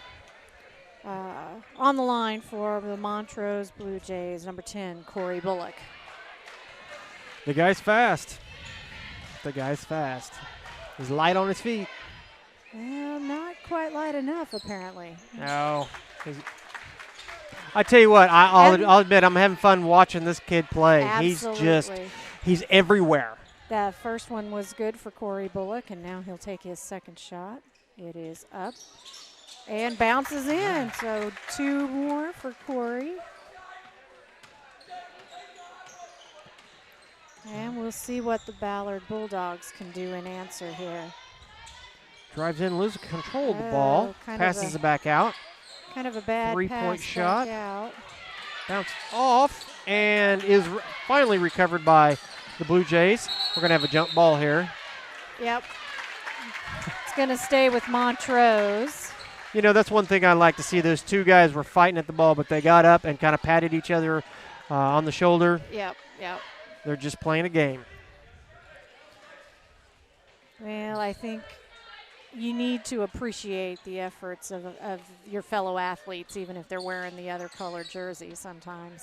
On the line for the Montrose Blue Jays, number 10, Corey Bullock. The guy's fast. He's light on his feet. Well, not quite light enough, apparently. No. I tell you what, I'll admit I'm having fun watching this kid play. Absolutely. He's everywhere. That first one was good for Corey Bullock, and now he'll take his second shot. It is up and bounces in. So 2 more for Corey. And we'll see what the Ballard Bulldogs can do in answer here. Drives in, loses control of the ball, passes it back out. Kind of a bad 3-point shot. Out. Bounce off and is finally recovered by the Blue Jays. We're going to have a jump ball here. Yep. It's going to stay with Montrose. You know, that's one thing I like to see. Those two guys were fighting at the ball, but they got up and kind of patted each other on the shoulder. Yep. They're just playing a game. Well, I think you need to appreciate the efforts of your fellow athletes, even if they're wearing the other colored jersey sometimes.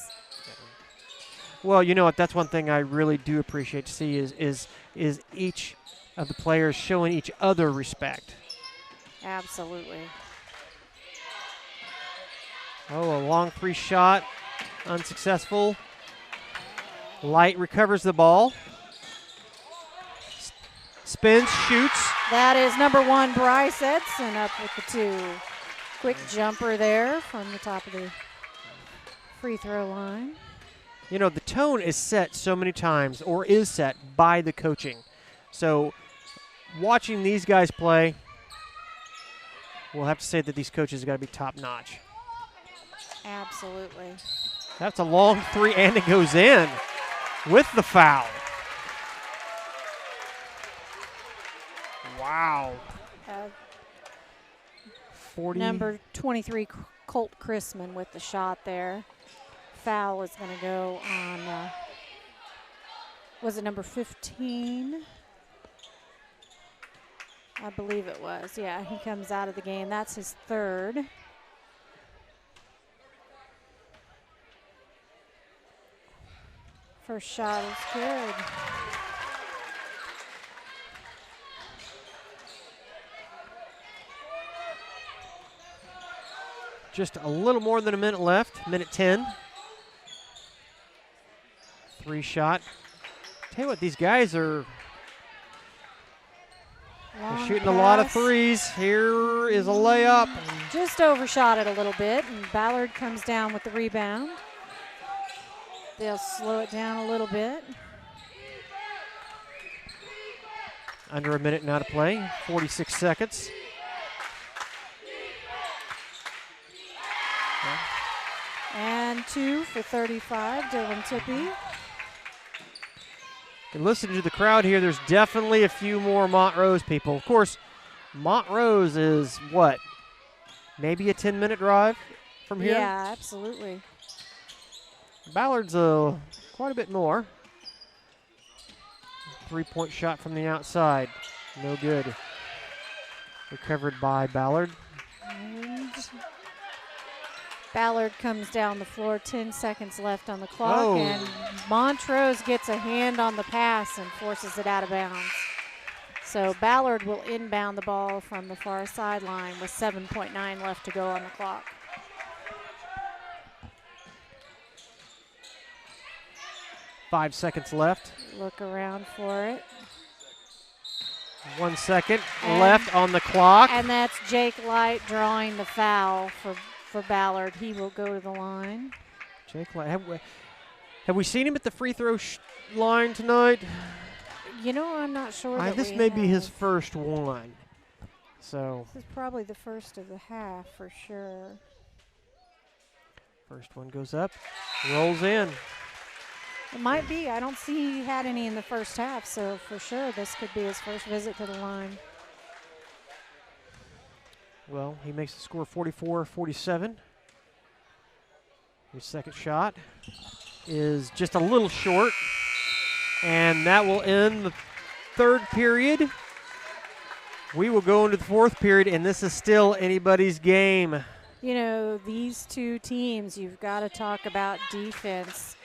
Well, you know what? That's one thing I really do appreciate to see is each of the players showing each other respect. Absolutely. Oh, a long 3 shot, unsuccessful. Light recovers the ball. Spins, shoots. That is number 1, Bryce Edson, up with the 2. Quick jumper there from the top of the free throw line. You know, the tone is set so many times, or is set by the coaching. So watching these guys play, we'll have to say that these coaches have got to be top notch. Absolutely. That's a long 3, and it goes in with the foul. Wow. 40. Number 23, Colt Chrisman with the shot there. Foul is going to go on, was it number 15? I believe it was. Yeah, he comes out of the game. That's his 3rd. First shot is good. Just a little more than a minute left, minute 10. 3 shot. Tell you what, these guys are they're shooting a lot of threes. Here is a layup. Just overshot it a little bit, and Ballard comes down with the rebound. They'll slow it down a little bit. Under a minute now to play, 46 seconds. And 2 for 35, Dylan Tippy. And listening to the crowd here, there's definitely a few more Montrose people. Of course, Montrose is what? Maybe a 10-minute drive from here? Yeah, absolutely. Ballard's quite a bit more. 3-point shot from the outside. No good. Recovered by Ballard. And Ballard comes down the floor, 10 seconds left on the clock, Oh. and Montrose gets a hand on the pass and forces it out of bounds. So Ballard will inbound the ball from the far sideline with 7.9 left to go on the clock. Five seconds left. Look around for it. 1 second And- left on the clock. And that's Jake Light drawing the foul for Ballard. He will go to the line. Jake, have we seen him at the free throw line tonight? You know, I'm not sure that This we may be his have. first one. So This is probably the first of the half for sure. first one goes up, rolls in. It might be. I don't see he had any in the first half, so for sure this could be his first visit to the line. Well, he makes the score 44-47. His second shot is just a little short, and that will end the third period. We will go into the fourth period, and this is still anybody's game. You know, these two teams, you've got to talk about defense.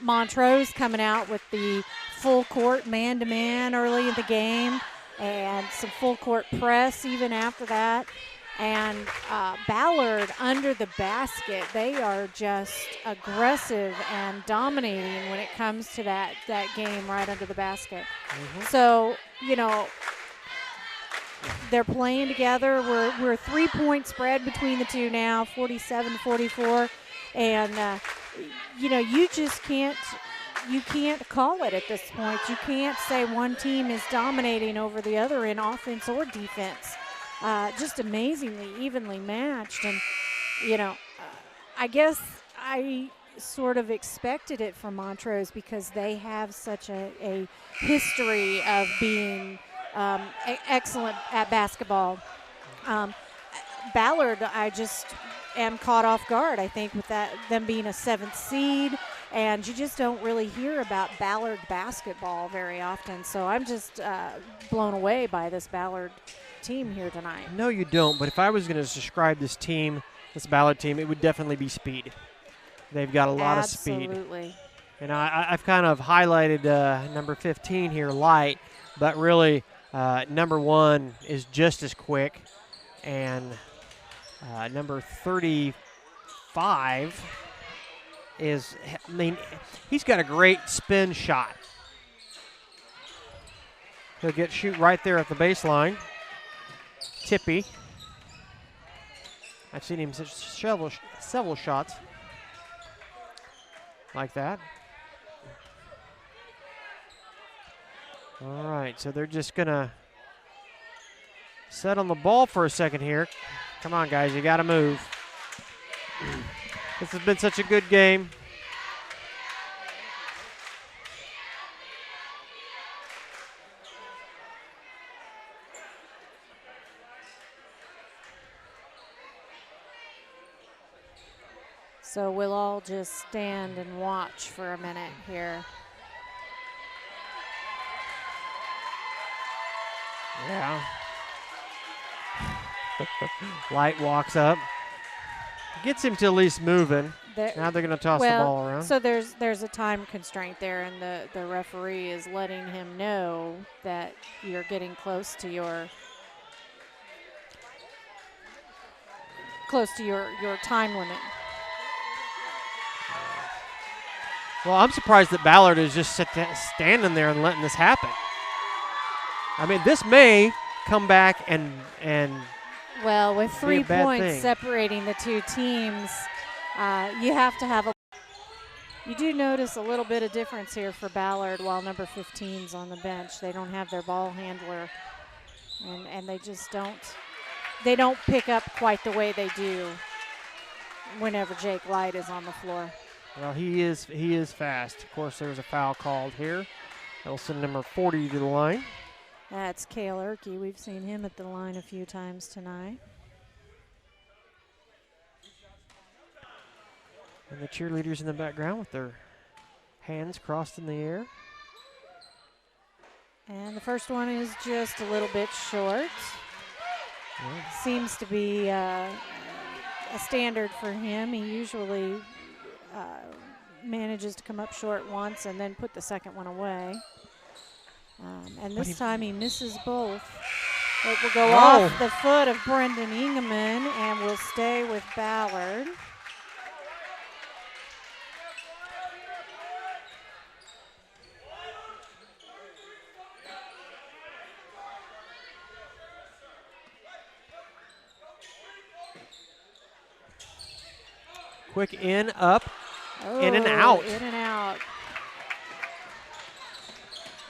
Montrose coming out with the full court man-to-man early in the game and some full court press even after that. And Ballard under the basket, they are just aggressive and dominating when it comes to that game right under the basket. Mm-hmm. So, they're playing together. We're a 3-point spread between the two now, 47-44, and you just can't call it at this point. You can't say one team is dominating over the other in offense or defense. Just amazingly evenly matched, and I guess I sort of expected it from Montrose because they have such a history of being excellent at basketball. Ballard, I just am caught off guard, I think, with them being a 7th seed, and you just don't really hear about Ballard basketball very often. So I'm just blown away by this Ballard team here tonight. No, you don't, but if I was going to describe this Ballard team, it would definitely be speed. They've got a lot of speed. Absolutely. And I've kind of highlighted number 15 here, Light, but really number 1 is just as quick, and number 35 is, he's got a great spin shot. He'll shoot right there at the baseline. Tippy. I've seen him several shots like that. All right, so they're just going to set on the ball for a second here. Come on, guys, you got to move. This has been such a good game. So we'll all just stand and watch for a minute here. Yeah. Light walks up. Gets him to at least moving. Now they're going to toss the ball around. So there's a time constraint there, and the referee is letting him know that you're getting close to your time limit. Well, I'm surprised that Ballard is just standing there and letting this happen. I mean, this may come back and well, with 3 points thing. separating the two teams, you have to have you do notice a little bit of difference here for Ballard while number 15's on the bench. They don't have their ball handler, and they just don't pick up quite the way they do whenever Jake Light is on the floor. Well, he is fast. Of course, there was a foul called here. That'll send number 40 to the line. That's Cale Erkey. We've seen him at the line a few times tonight. And the cheerleaders in the background with their hands crossed in the air. And the first one is just a little bit short. Yeah. Seems to be a standard for him. He usually manages to come up short once and then put the second one away. And this time he misses both. It will go off the foot of Brendan Ingeman and will stay with Ballard. Quick in, up, in and out. In and out.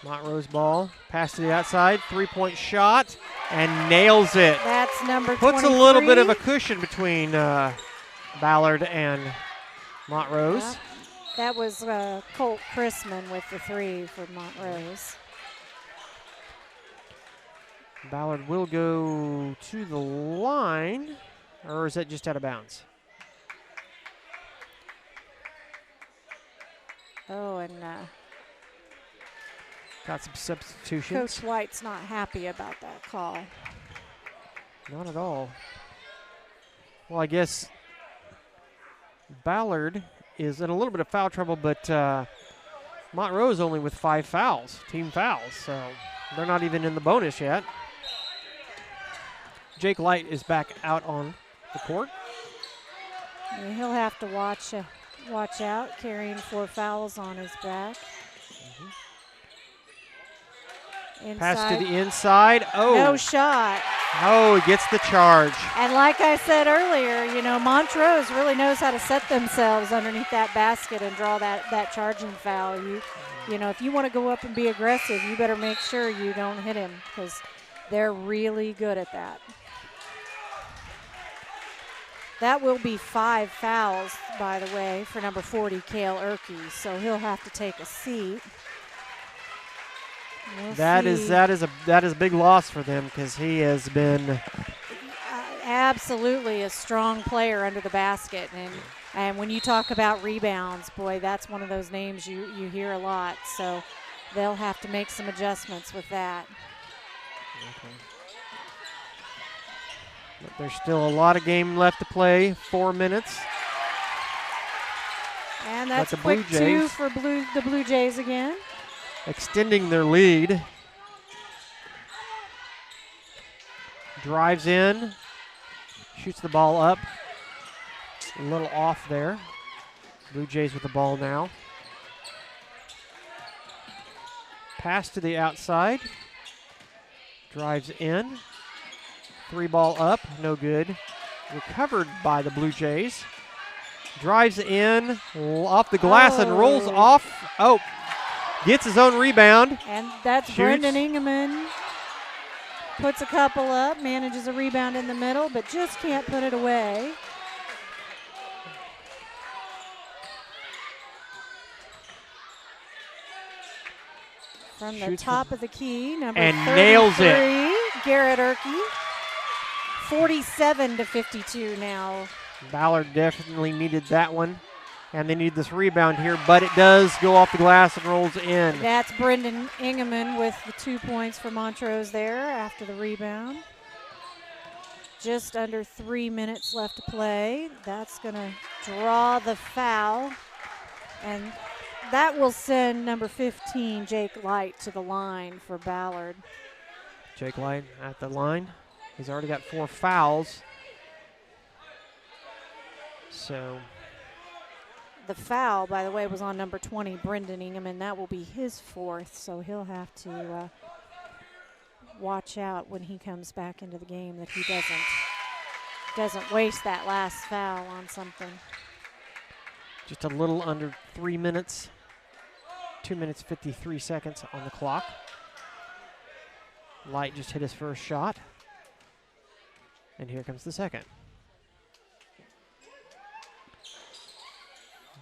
Montrose ball, pass to the outside, 3-point shot, and nails it. That's number 23. Puts a little bit of a cushion between Ballard and Montrose. Yep. That was Colt Chrisman with the 3 for Montrose. Ballard will go to the line, or is that just out of bounds? Oh, and got some substitutions. Coach White's not happy about that call. Not at all. Well, I guess Ballard is in a little bit of foul trouble, but Montrose only with 5 fouls, team fouls, so they're not even in the bonus yet. Jake Light is back out on the court. Yeah, he'll have to watch out, carrying 4 fouls on his back. Inside. Pass to the inside. Oh. No shot. Oh, he gets the charge. And like I said earlier, you know, Montrose really knows how to set themselves underneath that basket and draw that charging foul. You know, if you want to go up and be aggressive, you better make sure you don't hit him because they're really good at that. That will be 5 fouls, by the way, for number 40, Cale Erkey. So he'll have to take a seat. That is a big loss for them because he has been absolutely a strong player under the basket. And when you talk about rebounds, boy, that's one of those names you hear a lot. So they'll have to make some adjustments with that. Okay. But there's still a lot of game left to play, 4 minutes. And that's a quick 2 for the Blue Jays again. Extending their lead. Drives in, shoots the ball up. A little off there. Blue Jays with the ball now. Pass to the outside. Drives in. 3-ball up, no good. Recovered by the Blue Jays. Drives in, off the glass and rolls off. Oh, gets his own rebound. And that's Shoots. Brendan Ingeman. Puts a couple up, manages a rebound in the middle, but just can't put it away. From the top of the key, number 33, nails it. Garrett Erkey. 47-52 now. Ballard definitely needed that one. And they need this rebound here, but it does go off the glass and rolls in. That's Brendan Ingeman with the 2 points for Montrose there after the rebound. Just under 3 minutes left to play. That's going to draw the foul. And that will send number 15, Jake Light, to the line for Ballard. Jake Light at the line. He's already got 4 fouls. So the foul, by the way, was on number 20, Brendan Ingeman. That will be his 4th, so he'll have to watch out when he comes back into the game that he doesn't waste that last foul on something. just a little under 3 minutes. 2 minutes, 53 seconds on the clock. Light just hit his first shot. And here comes the second.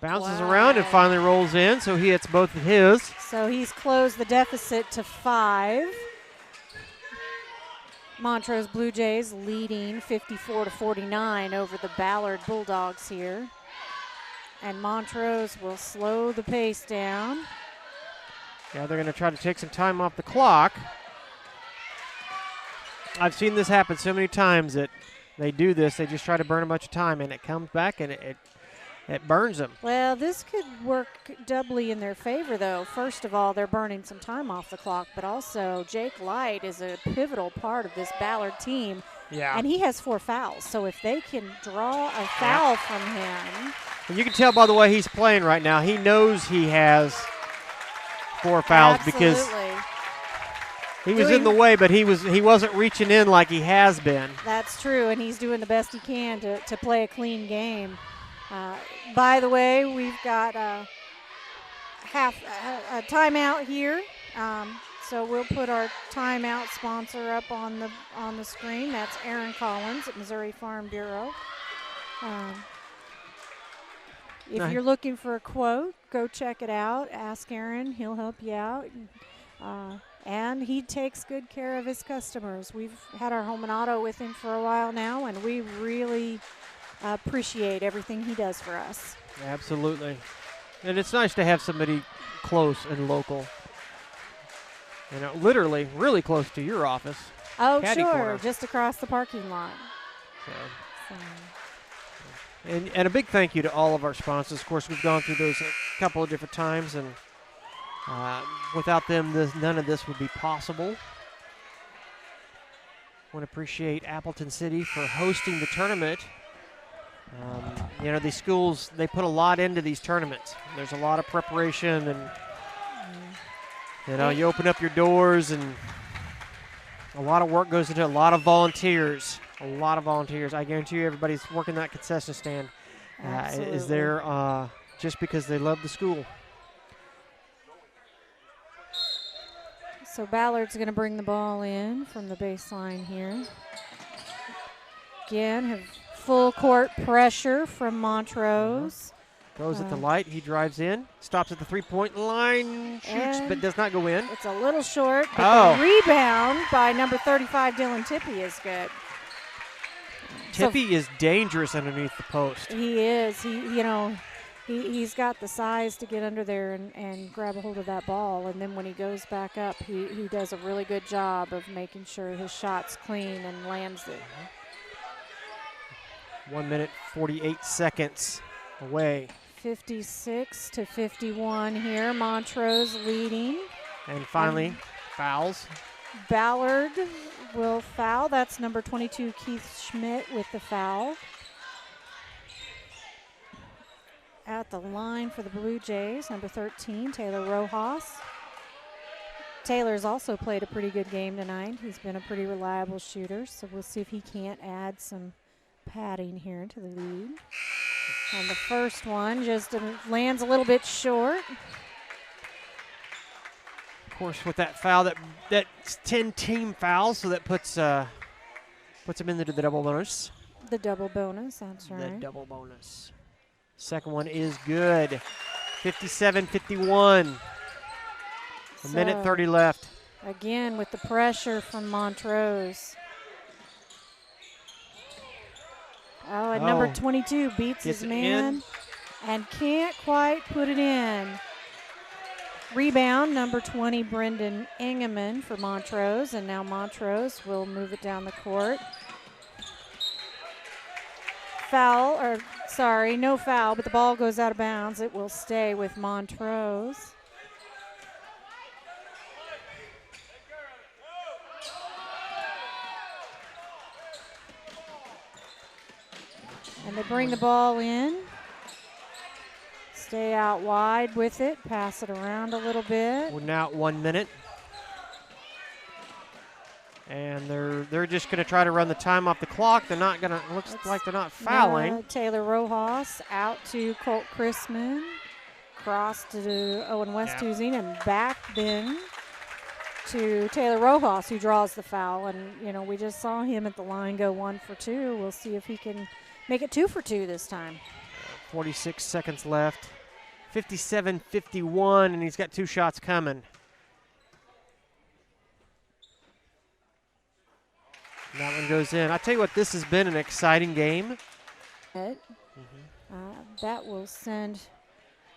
Bounces around and finally rolls in, so he hits both of his. So he's closed the deficit to 5. Montrose Blue Jays leading 54-49 over the Ballard Bulldogs here. And Montrose will slow the pace down. Yeah, they're going to try to take some time off the clock. I've seen this happen so many times that they do this. They just try to burn a bunch of time, and it comes back, and it burns them. Well, this could work doubly in their favor, though. First of all, they're burning some time off the clock, but also Jake Light is a pivotal part of this Ballard team. Yeah. And he has 4 fouls, so if they can draw a foul from him. And you can tell by the way he's playing right now, he knows he has 4 fouls. Absolutely. Because he was in the way, but he wasn't reaching in like he has been. That's true, and he's doing the best he can to play a clean game. By the way, we've got a timeout here, so we'll put our timeout sponsor up on the screen. That's Aaron Collins at Missouri Farm Bureau. If you're looking for a quote, go check it out. Ask Aaron; he'll help you out. And he takes good care of his customers. We've had our home and auto with him for a while now, and we really appreciate everything he does for us. Absolutely. And it's nice to have somebody close and local. You know, literally really close to your office. Oh, Caddy sure, corner. just across the parking lot. So. And a big thank you to all of our sponsors. Of course, we've gone through those a couple of different times, and without them, none of this would be possible. I want to appreciate Appleton City for hosting the tournament. You know, these schools, they put a lot into these tournaments. There's a lot of preparation, and You know, you open up your doors and a lot of work goes into it, a lot of volunteers. A lot of volunteers. I guarantee you everybody's working that concession stand is there just because they love the school. So Ballard's going to bring the ball in from the baseline here. Again, have full court pressure from Montrose. Goes at the light. He drives in, stops at the three-point line, shoots, but does not go in. It's a little short, but the rebound by number 35, Dylan Tippy, is good. Tippy is dangerous underneath the post. He is. He's got the size to get under there and grab a hold of that ball. And then when he goes back up, he does a really good job of making sure his shot's clean and lands it. 1 minute, 48 seconds away. 56-51 here. Montrose leading. And finally, fouls. Ballard will foul. That's number 22, Keith Schmidt, with the foul. At the line for the Blue Jays, number 13, Taylor Rojas. Taylor's also played a pretty good game tonight. He's been a pretty reliable shooter, so we'll see if he can't add some padding here to the lead. And the first one just lands a little bit short. Of course, with that foul, that's 10 team fouls, so that puts him into the double bonus. The double bonus, that's right. The double bonus. Second one is good. 57-51. A minute 30 left. Again, with the pressure from Montrose. Oh, and number 22 beats his man and can't quite put it in. Rebound, number 20, Brendan Engeman for Montrose, and now Montrose will move it down the court. No foul, but the ball goes out of bounds. It will stay with Montrose. And they bring the ball in. Stay out wide with it. Pass it around a little bit. We're now at 1 minute. And they're just going to try to run the time off the clock. They're not going to, looks like they're not fouling. Taylor Rojas out to Colt Chrisman. Cross to Owen Westhuizen and back then to Taylor Rojas, who draws the foul. And, we just saw him at the line go 1 for 2. We'll see if he can make it 2 for 2 this time. 46 seconds left. 57-51, and he's got 2 shots coming. That one goes in. I tell you what, this has been an exciting game. That will send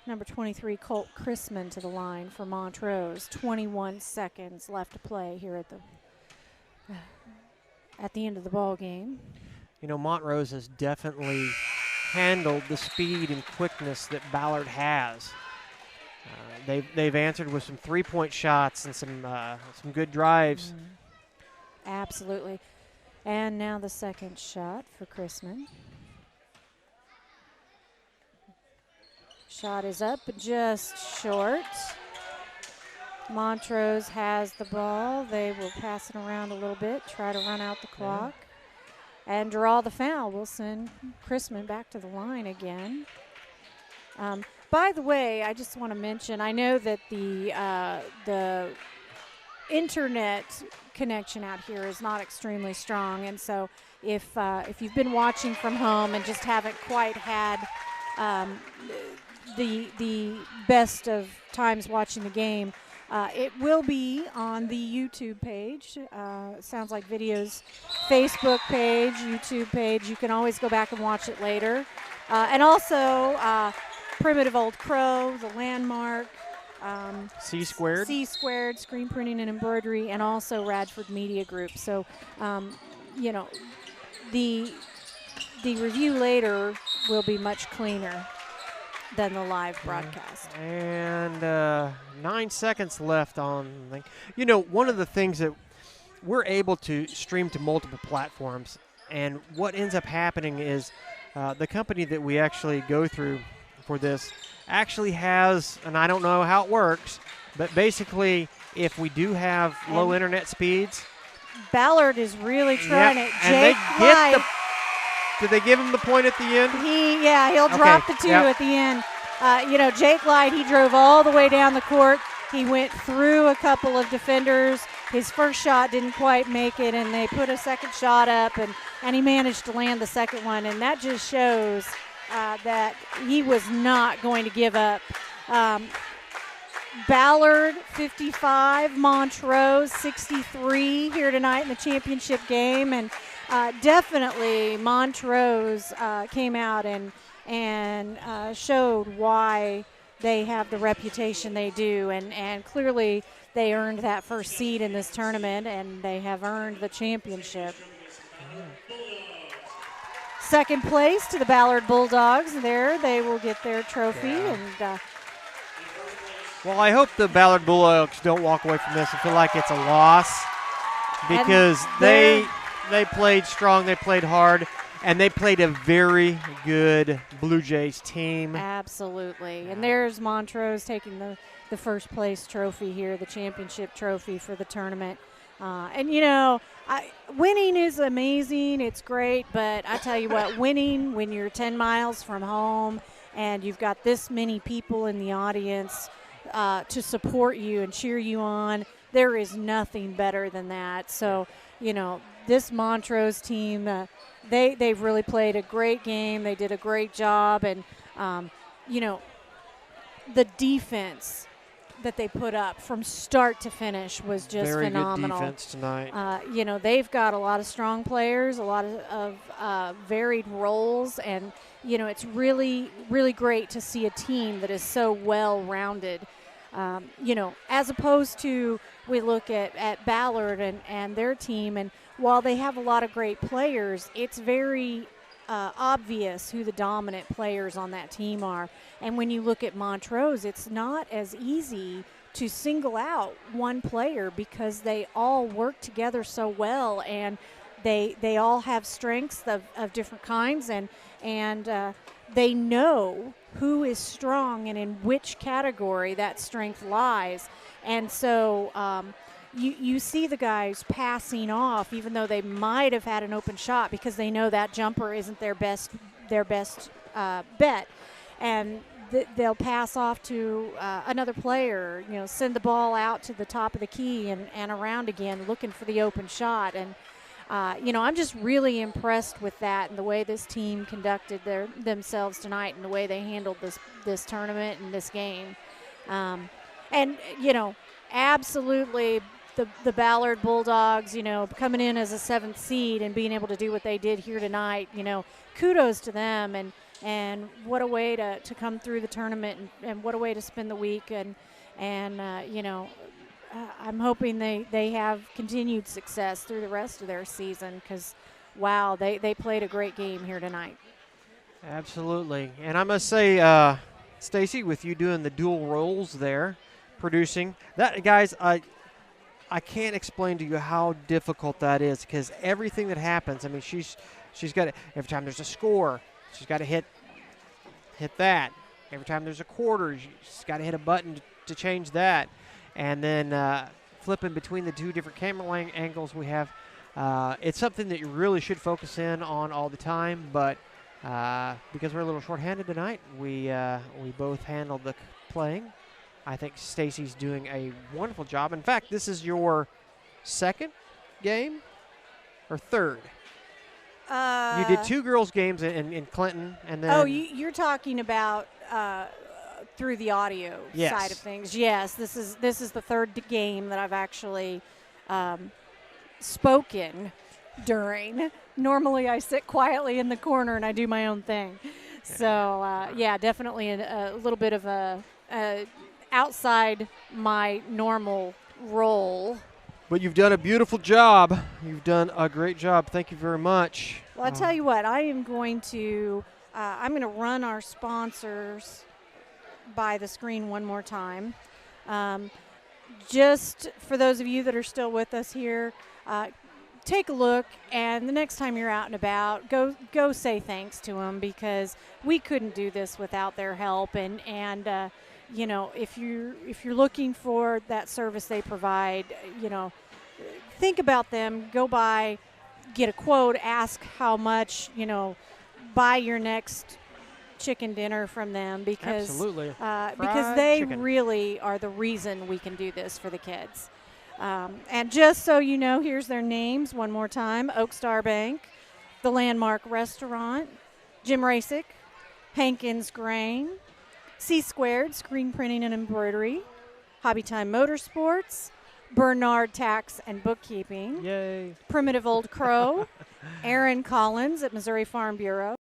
number 23, Colt Chrisman, to the line for Montrose. 21 seconds left to play here at the end of the ball game. Montrose has definitely handled the speed and quickness that Ballard has. They've answered with some three-point shots and some good drives. Absolutely. And now the second shot for Chrisman. Shot is up, but just short. Montrose has the ball. They will pass it around a little bit, try to run out the clock, and draw the foul. We'll send Chrisman back to the line again. By the way, I just want to mention, I know that the internet connection out here is not extremely strong, and so if you've been watching from home and just haven't quite had the best of times watching the game, it will be on the YouTube page. Sounds Like Videos Facebook page, YouTube page. You can always go back and watch it later. And also Primitive Old Crow, The Landmark, C Squared, Screen Printing and Embroidery, and also Radford Media Group. So, the review later will be much cleaner than the live broadcast. And 9 seconds left on. One of the things that we're able to stream to multiple platforms, and what ends up happening is the company that we actually go through for this actually has, and I don't know how it works, but basically if we do have low internet speeds. Ballard is really trying it. And they Jake get Clyde, did they give him the point at the end? he'll drop the 2 at the end. Jake Clyde, he drove all the way down the court. He went through a couple of defenders. His first shot didn't quite make it, and they put a second shot up, and he managed to land the second one. And that just shows that he was not going to give up. Ballard 55, Montrose 63 here tonight in the championship game, and definitely Montrose came out and showed why they have the reputation they do, and clearly they earned that first seed in this tournament, and they have earned the championship. Second place to the Ballard Bulldogs. There, they will get their trophy. And well, I hope the Ballard Bulldogs don't walk away from this and feel like it's a loss, because they played strong, they played hard, and they played a very good Blue Jays team. Absolutely. And there's Montrose taking the first place trophy here, the championship trophy for the tournament. Winning is amazing. It's great. But I tell you what, winning when you're 10 miles from home and you've got this many people in the audience to support you and cheer you on, there is nothing better than that. So, this Montrose team, they've really played a great game. They did a great job. And, the defense that they put up from start to finish was just very phenomenal. Very good defense tonight. They've got a lot of strong players, a lot of varied roles, and, it's really, really great to see a team that is so well-rounded. As opposed to we look at Ballard and their team, and while they have a lot of great players, it's very obvious who the dominant players on that team are. And when you look at Montrose, it's not as easy to single out one player because they all work together so well, and they all have strengths of different kinds, and they know who is strong and in which category that strength lies. And so you see the guys passing off, even though they might have had an open shot, because they know that jumper isn't their best bet, and they'll pass off to another player. Send the ball out to the top of the key and around again, looking for the open shot. And I'm just really impressed with that and the way this team conducted themselves tonight and the way they handled this tournament and this game. Absolutely. The Ballard Bulldogs, coming in as a 7th seed and being able to do what they did here tonight, kudos to them, and what a way to come through the tournament, and what a way to spend the week, and I'm hoping they have continued success through the rest of their season, because, wow, they played a great game here tonight. Absolutely. And I must say, Stacy, with you doing the dual roles there, producing that, guys, I can't explain to you how difficult that is, because everything that happens, I mean, she's got to, every time there's a score, she's got to hit that. Every time there's a quarter, she's got to hit a button to change that. And then flipping between the two different camera angles we have, it's something that you really should focus in on all the time. But because we're a little short-handed tonight, we both handled the playing. I think Stacy's doing a wonderful job. In fact, this is your second game or third? You did 2 girls' games in Clinton, and then. Oh, you're talking about through the audio side of things. Yes, this is the third game that I've actually spoken during. Normally, I sit quietly in the corner and I do my own thing. So definitely a little bit of a outside my normal role. But you've done a beautiful job. You've done a great job. Thank you very much. Well, I'll tell you what, I am going to run our sponsors by the screen one more time. Just for those of you that are still with us here, take a look, and the next time you're out and about, go say thanks to them, because we couldn't do this without their help. And you know, if you're looking for that service they provide, you know, think about them. Go by, get a quote, ask how much, you know, buy your next chicken dinner from them because Absolutely. because they chicken. really are the reason we can do this for the kids. And just so you know, here's their names one more time: Oak Star Bank, the Landmark Restaurant, Jim Rasick, Hankins Grain, C Squared Screen Printing and Embroidery, Hobby Time Motorsports, Bernard Tax and Bookkeeping, Yay. Primitive Old Crow, Aaron Collins at Missouri Farm Bureau,